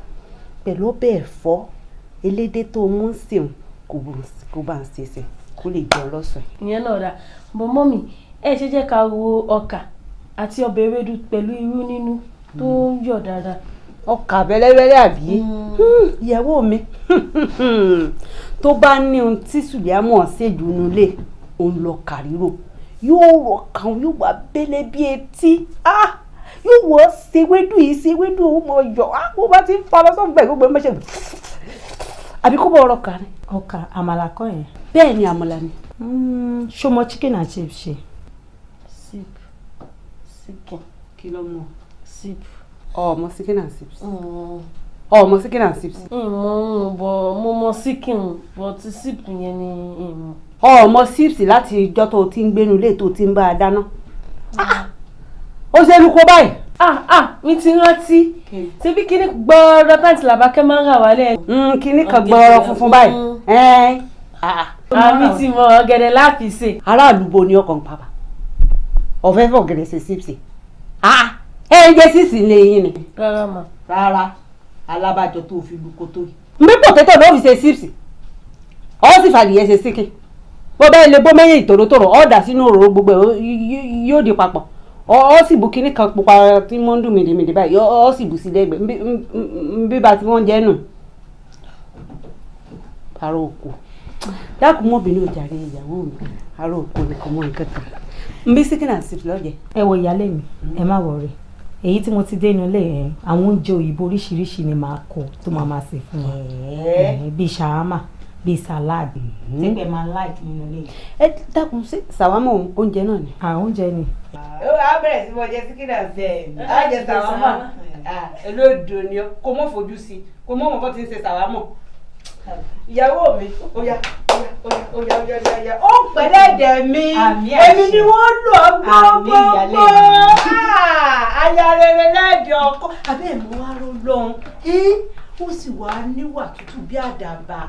pẹ̀lú ọbẹ̀ ẹ̀fọ́ elédè tó mú sèun kó bá ń ṣẹṣẹ kó lè jẹun lọ́sàn-án. ìyẹn náà dà bọ́ mọ́mì ẹ ṣe jẹ́ ká ro ọkà àti ọbẹ̀ ewédú pẹ̀lú irú nínú tó ń yọ̀ dáadáa. ọkà bẹ́lẹ́bẹ́lẹ́ àbí ìyàwó mi tó bá ní ohun tí sùlẹ́mọ̀ ṣèjú nulẹ̀ òun lọ kàríro yóò rọ̀ kàn yóò wá bẹ́lẹ́ bí etí yóò wọ́ ṣèwédú yìí ṣèwédú ó mọ̀ yọ̀ bó bá ti ń fa lọ́sọ̀gbọ̀n bẹ́ẹ̀ gbogbo ẹ̀ mọ̀ ṣe àbí kó bọ̀ ọ̀rọ̀ kà ní. ọkà àmàlà kọ́ yẹn. bẹ́ẹ̀ ni àmàlà ni. ṣó mọ chicken and chips ṣe. sip chicken. kí ló mọ̀. sip. ọmọ chicken and chips. ọmọ chicken and chips. mo mọ chicken but sip yẹn ni ìmọ̀. ọmọ chips láti ìjọ tó ti ń gbénu ilé tó ti ń bá a dáná. ó ṣe é kó báyìí. mi ti rántí ṣebí kíní gbọ́ọ́rọ́ táǹtì làbákẹ́ máa ń rà wálé. kíní kan gbọ́ọ́rọ́ funfun báyìí. àmì tí mo ọ̀gẹ̀dẹ̀ láti ṣe. aráàlú bo ni ọkàn pàpà ọ̀fẹ́ fọ̀gẹ̀dẹ̀ ṣe sípsì. ẹ ń jẹ́ sísì lè yín ni. rárá mà. rárá alábàjọ tó fi lu kótó yìí. mbí pòtẹ́tò ló fi ṣe sípsì ọ́ sì fàlìyẹ ṣe síkì bó bẹ́ẹ̀ lè bó mẹ́yìn tòrótòrò ọ́ dà sínú òróró gbogbo ẹ̀ yóò di papọ̀ ọ sì bu kíní kan pupa tí wọ́n ń dùn mìdìmìdì báyìí ọ sì bù sí lẹ́gbẹ̀ẹ́ bí ba tí wọ́n jẹ́ nù. àrò òkú dákun mọ́bìnrin ò jàre ìyàwó mi àrò òkú nìkan mọ́ nǹkan kan nbí síkìn àti sípì lọ́jẹ̀. ẹ wo ìyálé mi ẹ má wọrí èyí tí mo ti dé inú ilé ẹ àwọn oúnjẹ òyìnbó oríṣiríṣi ni màá kọ tó máa ṣe fún wọn bíi ṣàhámà bíi sàláàdì tí pẹ máa láìkì nínú ilé. ẹ dákun sí sàwámà oúnjẹ náà ni. oúnjẹ ni. ó wàá bẹ̀rẹ̀ sí mọ jẹ síkìn àti á jẹ sàwámà olódò ni kò mọ̀ fojú sí kò mọ̀ mọ̀ bọ́ ti ń ṣe sàwámà. ìyàwó mi ó yá ó pẹ̀lẹ́dẹ̀ mi èmi ni wọ́n lò gbogbo aya rere lẹ́ẹ̀dẹ̀ ọkọ abẹ́ mi wá ró lọ́hùn ó sì wá níwà tútù bí àdàbà.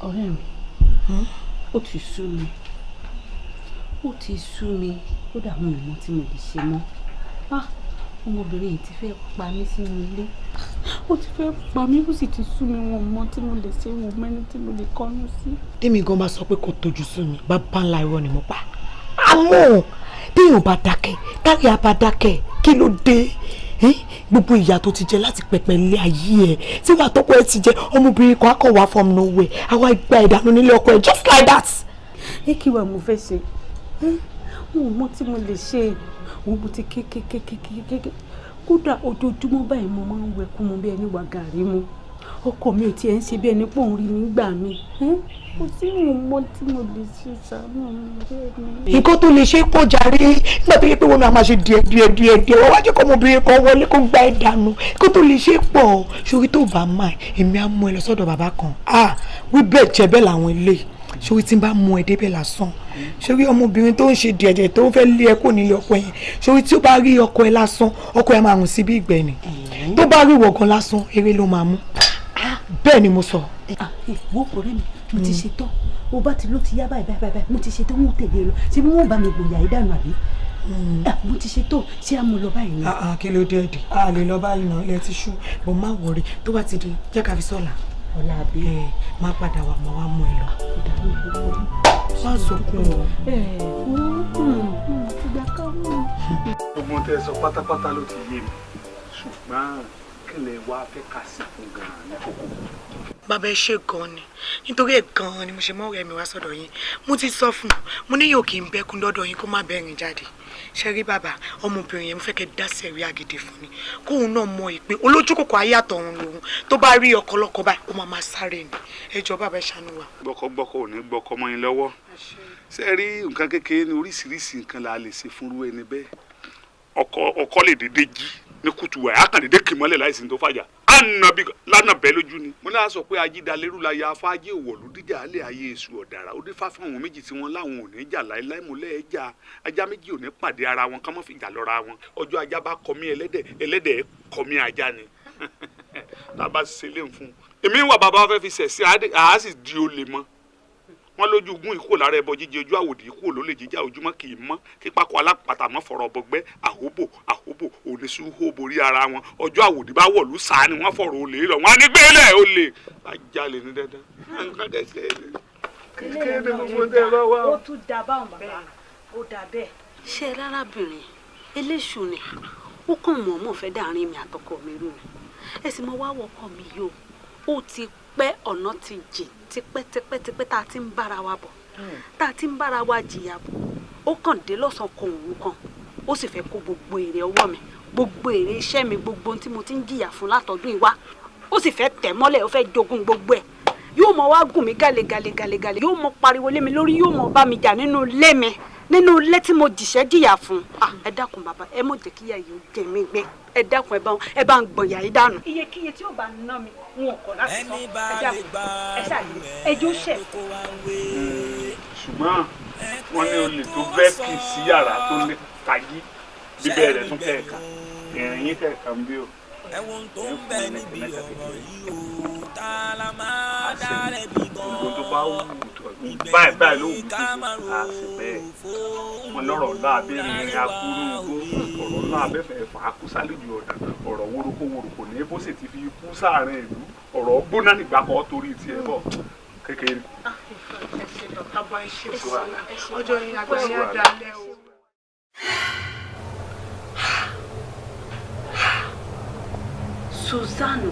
ọ̀rẹ́ mi ó ti sú mi kódà mo mọ̀ tí mo lè ṣe mọ́ ọmọbìnrin yìí ti fẹ́ pa mí sínú ilé ó ti fẹ́ pa mí ó sì ti sú mi wọn mọ́ tí mo lè ṣe wọn mẹ́ni tí mo lè kọ́nu sí. tèmi gan bá sọ pé kò tójú sú mi bàbá ńlá irọ́ ni mo pa àmọ́ téèyàn bá dákẹ́ táyà bá dákẹ́ kí ló dé gbogbo ìyà tó ti jẹ láti pẹpẹ ilé ayé ẹ tí wàá tọkọ ẹ ti jẹ ọmọbìnrin kan akọ wá from nowhere àwa gba ìdáná nílé ọkọ ẹ just like that. kí wàá mo fẹ́ ṣe mo mọ tí mo lè ṣe mo ti kékékékékéké kódà ojoojúmọ́ báyìí mo máa ń wẹkú mu bí ẹni wà gàrí mu ọkọ mi ò tiẹ̀ ń ṣe bí ẹni pé òun rí mi gbà mí kò sí ìwọ̀n tí mo lè ṣe ṣàánú mi. nǹkan tó lè ṣe pọ̀ jàre nígbà tó yẹ pé wọn náà máa ṣe díẹ̀ wọ́n wá jẹ́ kó ọmọbìnrin kan wọlé kó gba ẹ̀ dànù nǹkan tó lè ṣe pọ̀ sórí tó bá máa èmi á mú ẹ lọ sọ́dọ̀ bàbá kan wí bẹ́ẹ̀ jẹ́ bẹ́ẹ̀ làwọn ilé sórí tí n bá mú ẹ débẹ̀ lásán sórí ọmọbìnrin tó ń ṣe díẹ̀díẹ̀ tó ń fẹ́ lé ẹ kó nílé ọkọ yẹn sórí tí ó bá rí ọkọ ẹ lásán ọkọ ẹ máa rùn sí bí ìgbẹ́ ni tó bá rí wọ̀gán lásán eré ló máa mú bẹ́ẹ̀ ni mo sọ. wo ọ̀rẹ́ mi mo ti ṣe tán o bá ti ló ti yá báyìí mo ti ṣe tán mo tẹ̀lé lọ ṣé bí wọ́n bá mi gbòòyà yìí dànù àbí mo ti ṣe tán ṣé a mú lọ báyìí ni. kí ló dé ẹ̀dì a lè lọ báyìí náà ilẹ̀ ti ṣú bó má wọrí tó bá ti di jẹ́ ká fi sọ̀la ọ̀la àbí má padà wà mọ́ wá mú ẹ lọ. má sọkún o. gbogbo tẹ sọ pátápátá ló ti yé mi ṣùgbọ́n kí lè wá fẹ́ kà sí fún gan-an ní kókó. bàbá ẹ ṣe gan-an ni nítorí ẹ gan-an ni mo ṣe mọ́ ọ̀rẹ́ mi wá sọ́dọ̀ yín mo ti sọ fún un mo ní yóò kí n bẹ́kún lọ́dọ̀ yín kó má bẹ́ẹ̀rìn jáde ṣe rí bàbá ọmọbìnrin yẹn mo fẹ́ kẹ́ dá sẹ̀rí àgèdè fún ni kóun náà mọ ìpè olójú kòkò ayé àtọ̀run lòun tó bá rí ọkọ lọ́kọ báyìí ó máa sáré ni ẹ jọ̀ọ́ bàbá ẹ ṣàánú wa. gbọ́kọ́gbọ́kọ́ ò ní gbọ́kọ́ mọ́ yín lọ́wọ́ ṣe rí nǹkan kékeré ní oríṣiríṣi nǹkan la lè ṣe fúnrú ẹni bẹ́ẹ̀ ọkọ lè dédé jí ní kùtù wà á kàn dédé kì mọ́lẹ̀ láìsí tó fàjà ànàbí lánà bẹ́ẹ̀ lójú ni. mo náà sọ pé ajídalérú la ya afájé òwòlú díjà alẹ́ ayé èṣù ọ̀dàrà ó dé fá fún àwọn méjì tí wọ́n láwọn ò ní jà láéláé mo lẹ́ẹ̀ jà ajá méjì ò ní pàdé ara wọn ká má fi jà lọ́ra wọn ọjọ́ ajá bá kọmí ẹlẹ́dẹ̀ kọmí ajá ni tàbá ṣe lé fún un. èmi wà bàbá fẹ́ fi ṣẹ̀ sí àá sì di olè mọ́ wọn lójú ogun ìkó lára ẹbọ jíjẹ ojú àwòdì ìkó ló lè jíjà ojúmọ́ kì í mọ́ kí pákó alápàtà mọ́ fọ̀rọ̀ bọgbẹ́ àhóbò oníṣu hó borí ara wọn ọjọ́ àwòdì bá wọ̀lú sáà ni wọ́n fọ̀rọ̀ olè lọ wọn á ní gbélé olè ajalè ní dandan. kékeré ni gbogbo tẹ bá wá. ó tún da báwọn bàbá ó da bẹ́ẹ̀. ṣé rárábìnrin eléṣù ni ó kàn mọ̀ọ́mọ̀ fẹ́ dáàrin mi àtọkọ mi rú ni ẹ sì mọ wá wọkọ mi yìí o ó ti pẹ́ ọ̀nà ti jìn tipẹ́tipẹ́tipẹ́ tá a ti ń bára wa bọ̀ tá a ti ń bára wa jìyà bọ̀ ó kàn dé lọ́sàn-án kan òun kan ó sì fẹ́ kó gbogbo èrè ọwọ́ mi gbogbo èrè iṣẹ́ mi gbogbo ohun tí mo ti ń jìyà fún látọdún ìwá ó sì fẹ́ tẹ̀ mọ́lẹ̀ ó fẹ́ jogún gbogbo ẹ̀ yóò mọ wá gùn mí gàlégàlégàlégàlé yóò mọ pariwo lé mi lórí yóò mọ bá mi jà nínú ilé mi nínú ilé tí mo jìṣẹ́ jìyà fún ẹ dákun bàbá ẹ mọ̀ jẹ́ kíyà yìí ó jẹ mí gbé ẹ dákun ẹ bá ń gbọ̀n yà yìí dànù. iyekíye tí ó bá ná mi n ò kọ̀ láti sọ ẹ dákun ẹ ṣàlè ẹjọ́ ṣẹ̀. ṣùgbọ́n wọ́n ní olè tó bẹ́ẹ̀kì sí yàrá tó lè tají bíbẹ̀ rẹ̀ tún kẹ̀ẹ̀kan ìrìn yín kẹ̀ẹ̀kan bí o. ẹ̀wọ̀n tó ń bẹ níbi ọ̀rọ̀ yìí o tá a la máa dálẹ̀ bí gan-an. gbogbo tó bá wù báyìí ló wù kí a sì bẹ́ẹ̀ wọn lọ́rọ̀ láàbẹ̀ rìnrìn akúrú gbó ọ̀rọ̀ láàbẹ̀fẹ̀ fà á kú sálíjù ọ̀rọ̀ wórókó ní bó sì ti fi kú sáàrin ìlú ọ̀rọ̀ gbóná nígbà kan torí tiẹ̀ bọ̀ kékeré. ọjọ́ yìí àgbáyé àdálẹ́ o. Suzano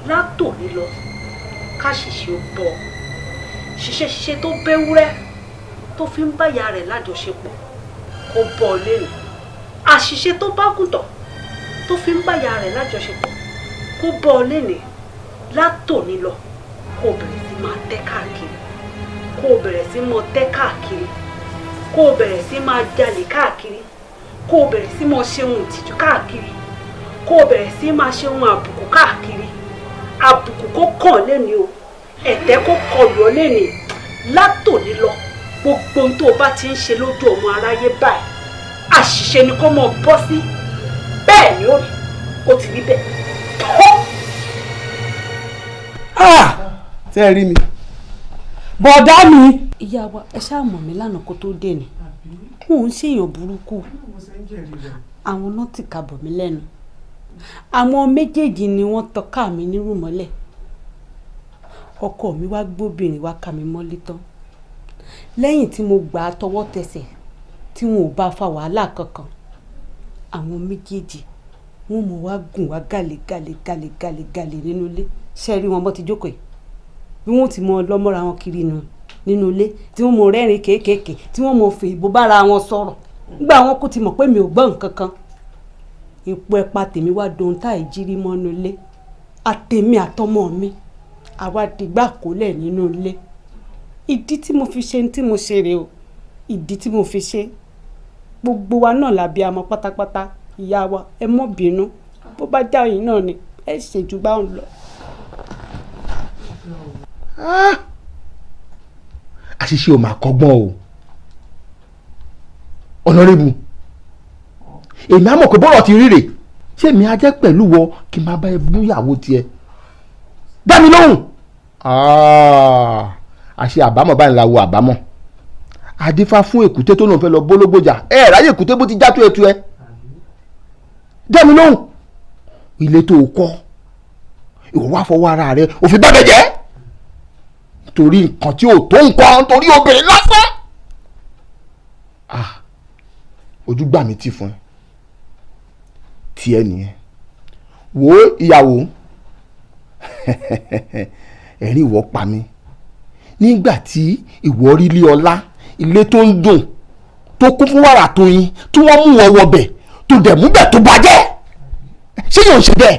látòní lọ káṣìṣe ó bọ̀ ṣiṣẹ́ tó bẹ́wúrẹ́ tó fi ń báyà rẹ̀ lájọṣepọ̀ kó bọ̀ lẹ́nu àṣìṣe tó bá gùntàn tó fi ń báyà rẹ̀ lájọṣepọ̀ kó bọ̀ lẹ́nu látòní lọ kó bẹ̀rẹ̀ sí máa tẹ́ káàkiri kó bẹ̀rẹ̀ sí máa tẹ́ káàkiri kó bẹ̀rẹ̀ sí máa jalè káàkiri kó bẹ̀rẹ̀ sí máa ṣe ohun ìtìjú káàkiri kó bẹ̀rẹ̀ sí máa ṣe ohun àbùkù káàkiri àbùkù kó kàn lẹ́ni o ẹ̀tẹ́ kó kọlù ọ́ lẹ́ni látòní lọ gbogbo ohun tó o bá ti ń ṣe lójú ọmọ aráyé báyìí àṣìṣe ni kó mọ̀ bọ́ sí bẹ́ẹ̀ ni ó ti rí bẹ́ẹ̀. tẹ́ ẹ rí mi bọ̀dá mi. ìyá wa ẹ ṣáà mọ̀ mí lánàá kó tó dé ni mò ń ṣèyàn burúkú àwọn náà ti kà bọ̀ mí lẹ́nu àwọn méjèèjì ni wọ́n tọ́ka mi nírú mọ́lẹ̀ ọkọ mi wá gbóbìnrin wá ká mi mọ́lé tán lẹ́yìn tí mo gbà á tọwọ́ tẹsẹ̀ tí wọn ò bá fa wàhálà kankan àwọn méjèèjì wọn mọ̀ wá gùn wá gàlè nínú ilé ṣe rí wọn bọ́ ti jókòó yìí bí wọ́n ti mọ lọ́mọ́ra wọn kiri nínú ilé tí wọ́n mọ rẹ́rìn kéékèèké tí wọ́n mọ fè ìbò bára wọn sọ̀rọ̀ nígbà wọn kò ti mọ̀ pé mi ò gbọ́ nǹkan kan ipò ẹ̀pà tèmi wá dohun tá ìjírí mọ́nú ilé àtèmi àtọmọ mi àwa dìgbà kólẹ̀ nínú ilé ìdí tí mo fi ṣe ní tí mo ṣe rèé o ìdí tí mo fi ṣe gbogbo wa náà làbí amọ pátápátá ìyá wa ẹ mọ́ bínú bó bá dá yín náà ni ẹ ṣèjú bá ń lọ. àṣìṣe ò máa kọ́gbọ́n o ọ̀nàrẹ́bù èmi á mọ̀ pé bọ́rọ̀ ti ríre ṣé èmi á jẹ́ pẹ̀lú wọ kí n máa bá ẹ bú ìyàwó tiẹ̀ dá mi lóhùn àṣẹ àbámọ̀ báyìí la wo àbámọ̀ àdífá fún èkúté tó náà fẹ́ lọ bólógbòjà ẹ ráyè èkúté bó ti já tó ẹtu ẹ dá mi lóhùn ilé tó kọ́ ìwọ wá fọwọ́ ara rẹ òfin bá bẹ jẹ́ torí nǹkan tí ò tó nǹkan torí obìnrin lásán ojú gbà mí tì fún ẹ tiẹ̀ nìyẹn wo ìyàwó ẹ̀rín ìwọ pa mí nígbà tí ìwọ rí ilé ọlá ilé tó ń dùn tó kún fún wàrà tó yin tí wọ́n mú wọn wọbẹ̀ tó dẹ̀ mú bẹ̀ tó bàjẹ́ ṣé yóò ń ṣe bẹ́ẹ̀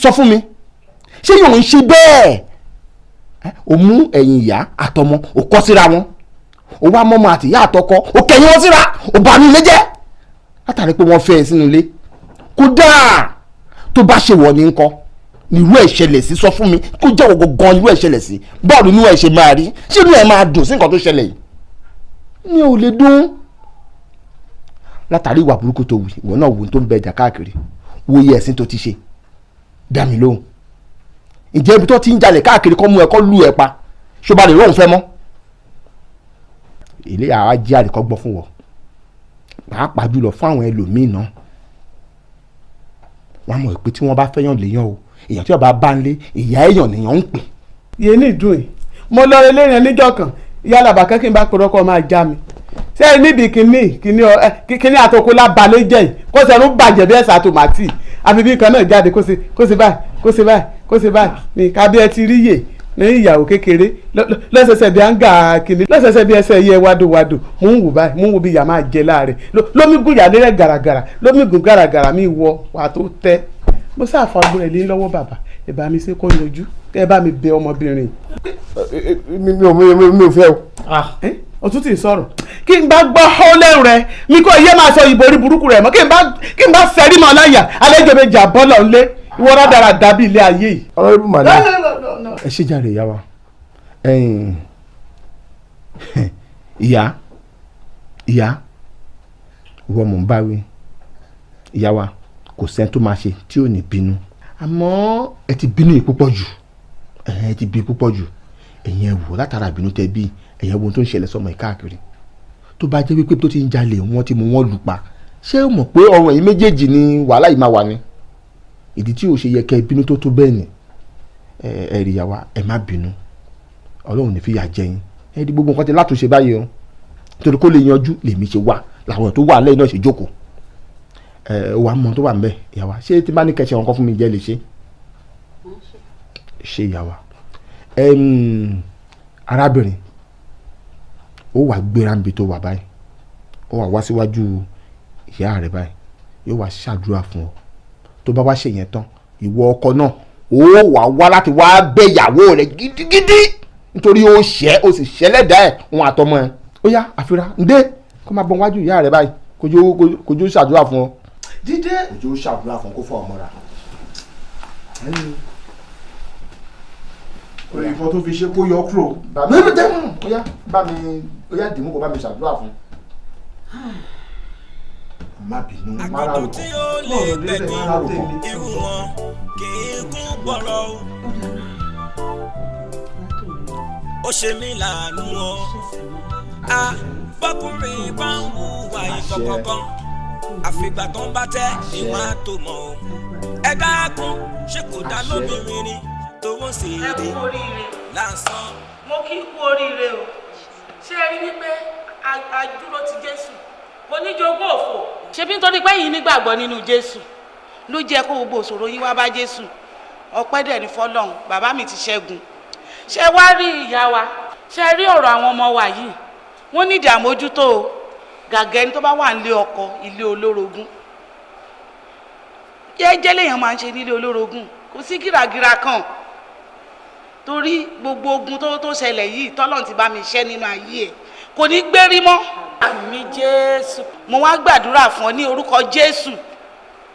sọ fún mi ṣé yóò ń ṣe bẹ́ẹ̀ o mú ẹ̀yìn ìyá àtọmọ o kọ́ síra wọn o wá mọ́mọ́ àti ìyá àtọkọ o kẹ̀yìn wọn síra o bà mí ilé jẹ́ látàrí pé wọ́n fẹ́ ẹ sínú ilé kódà tó bá ṣe wọ̀ ní ńkọ́ irú ẹ̀ ṣẹlẹ̀ sí sọ fún mi kó jẹ́ ògùn gan irú ẹ̀ ṣẹlẹ̀ sí bọ́ọ̀lù inú ẹ̀ ṣe máa rí ṣé inú ẹ̀ máa dùn sí nǹkan tó ṣẹlẹ̀ yìí mi ò lè dún látàrí ìwà burúkú tó wù ìwọ náà wù tó ń bẹ ẹja káàkiri wo iye ẹ̀sìn tó ti ṣe dá mi lóhùn ǹjẹ́ ibi tó ti ń jalè káàkiri kọ́ mú ẹ kọ́ lù ẹ pa ṣó ba lè róhùn fẹ́ mọ́ ilé àwa jẹ́ àríkọ́gbọ́n fún wọn pàápàá jùlọ fún àwọn ẹlòmíín náà wọ́n mọ̀ pé tí wọ́n bá fẹ́yàn léyàn o èèyàn tí ọba bá ń lé ìyá èèyàn nìyàn ń pè. yé ní ìdùn yìí mo lọ ilé yẹn níjọ́ kan ìyá làbàkẹ́ kí n bá pẹ̀rọ kọ́ máa já mi ṣé níbi kíní àtòkò lábalẹ̀ jẹ́ yìí kó sẹ́nu bàjẹ́ bí ẹ̀sà tòmátì àfi bí kan náà jáde kó ṣe báyìí ní kábí ẹ ti rí yè ní ìyàwó kékeré lọ́sẹ̀sẹ̀ bí áńgà kìíní lọ́sẹ̀sẹ̀ bí ẹsẹ̀ yẹ wádòwádò mò ń wò báyìí mò ń wò bí ìyá máa jẹ láàrẹ̀ lómi gùn yàrá rẹ̀ gàràgàrà lómi gùn gàràgàrà mi wọ wà tó tẹ́ mo sáfà ọgbọ́n ẹ̀ lé lọ́wọ́ bàbá ẹ̀ bá mi ṣe kó yanjú kẹ́ ẹ bá mi bẹ ọmọbìnrin. mi ò fẹ́ o. ọtún tí ì sọ̀rọ̀ kí n bá gbọ́ ọ́ lẹ́rù rẹ mi kò yẹ máa sọ ìbò orí burúkú rẹ mọ́ kí n bá sẹ́rí mọ́ láyà àlejò mi jà bọ́lọ̀ ńlé ìwọ rádàrà dàbí ilé ayé yìí. ọ̀rọ̀ ibù màdá ẹ ṣe jàre ìyá wa ìyá ìwọ mò ń bá wí ìyá wa kò sẹ́ni tó máa ṣe tí ò ní bínú àmọ́ ẹ ti bínú yìí púpọ̀ jù ẹ ti bí púpọ̀ jù ẹ̀yin ẹ wò látara ìbínú tẹ bí ẹ̀yin ẹ wo tó ń ṣẹlẹ̀ sọmọ yìí káàkiri tó bá jẹ́ wípé tó ti ń jalè wọ́n ti mú wọn lù pa ṣé o mọ̀ pé ọrùn ẹ̀yin méjèèjì ni wàhálà yìí máa wà ní ìdí tí ò ṣe yẹ kẹ́ bínú tó bẹ́ẹ̀ ni ẹ rí ìyá wa ẹ má bínú ọlọ́run ní fìyà jẹ yín ẹ di gbogbo nǹkan ti látúnṣe báyìí o torí kó lè yanjú lèmi ṣe wà làwọn tó wà lẹ́yìn náà ṣe jókòó wà á mọ tó wà ń bẹ ìyá wa ṣé tí bá ní kẹsẹ̀ ọ̀kan fún mi jẹ́ lè ṣe ìyá wa arábìnrin ó wà gbéra níbi tó wà báyìí ó wà wá síwájú ìyá rẹ báyìí yóò wá ṣàdúrà fún ọ tó bá wá ṣe yẹn tán ìwọ ọkọ náà ó wà wá láti wá bẹ ìyàwó rẹ gidigidi nítorí ó ṣẹ ó sì ṣẹlẹ́dàá ẹ̀ òun àtọmọ ẹ̀ ó yá àfira ǹdẹ kó máa bọ wájú ìyá rẹ báyìí kojú ṣàdúrà fún ọ. dídé kojú ṣàdúrà fún kó fọ ọmọ rà. nǹkan tó fi ṣe kó yọ kúrò. ó yá dìmú kó bá mi ṣàdúrà fún. má bínú má rà rò irú wọn kì í kún gbọ́rọ̀ ó ṣe mí láàánú ọ bọ́kùnrin bá ń hùwà ìkọ̀kọ̀kan àfìgbà tó ń bá tẹ́ ni wọ́n á tó mọ̀ ọ́ ẹ dákun ṣé kò dá lóbìnrin ni tówó sì rí lásán. mo kí kú oríire o ṣé ẹ rí wípé àdúró ti Jésù kò ní jogún òfò. ṣebí nítorí pé yìí nígbàgbọ́ nínú Jésù ló jẹ́ kó gbogbo òṣòro yín wá bá Jésù ọpẹ́ dẹ̀ ní fọlọ́run bàbá mi ti ṣẹ́gun. ṣé wá rí ìyá wa ṣé rí ọ̀rọ̀ àwọn ọmọ wa yìí wọ́n nídìí àmójútó o gàgẹ́ ní tó bá wà nílé ọkọ ilé olórogún jẹ́jẹ́ lèèyàn máa ń ṣe nílé olórogún kò sí gíragíra kan torí gbogbo ogun tó ṣẹlẹ̀ yìí tọ́lọ́run ti bá mi ṣẹ́ nínú ayé ẹ̀ kò ní gbérí mọ́. àmì Jésù. mo wá gbàdúrà fún ọ ní orúkọ Jésù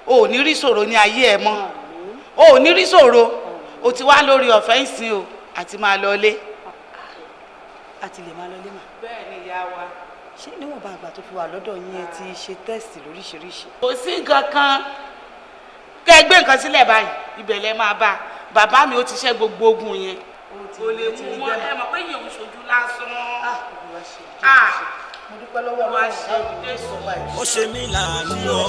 o ò ní rí ṣòro ní ayé ẹ mọ́ o ò ní rí ṣòro o ti wá lórí ọ̀fẹ́ ìsìn o àti máa lọlé. àti lè máa lọlé mà. bẹ́ẹ̀ ni ìyá wa. ṣé níwọ̀nba àgbà tó fi wà lọ́dọ̀ yín ẹ ti ṣe tẹ́sì lóríṣiríṣi. kò sí nǹkan kan kẹ́ ẹ gbé nǹkan sílẹ̀ báyìí ibẹ̀ lẹ máa bá bàbá mi ó ti ṣẹ́ gbogbo ogun yẹn. kò lè mú wọn ẹ mọ̀ pé yẹn ò ṣojú lásán. mo dúpẹ́ lọ́wọ́ wa ṣe ó ṣe mí láàánú ọ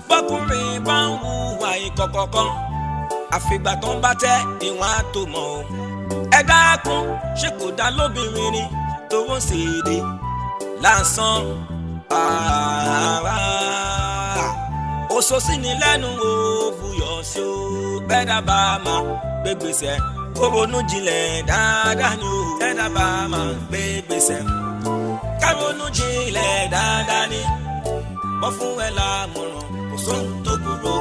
bọ́kùnrin bá ń hùwà ìkọ̀kọ̀ kan àfìgbà tó ń bá tẹ́ ìwọ̀n á tó mọ̀ ọ́ ẹ dákun ṣé kò dá lóbìnrin ni tó ń ṣèdè lásán òṣòṣì ní lẹ́nu o buyọ̀ sí o bẹ́ẹ̀ dábàá máa gbé gbèsè kó ronú jinlẹ̀ dáadáa ni o bẹ́ẹ̀ dábàá máa gbé gbèsè ká ronú jinlẹ̀ dáadáa ni wọ́n fún ẹ lámọ̀ràn kò sóhun tó burú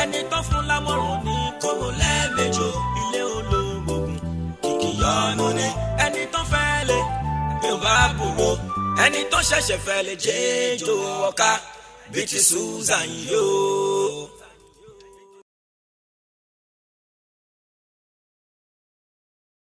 ẹni tó fún lámọ̀ràn ní kóró lẹ́ẹ̀mejì ilé olóògùn kìkì yọnu ni ẹni tó fẹ́ lé yóò bá burú ẹni tó ṣẹ̀ṣẹ̀ fẹ́ lè jẹ́ èjò ọ̀ka bíi ti Susan yóò.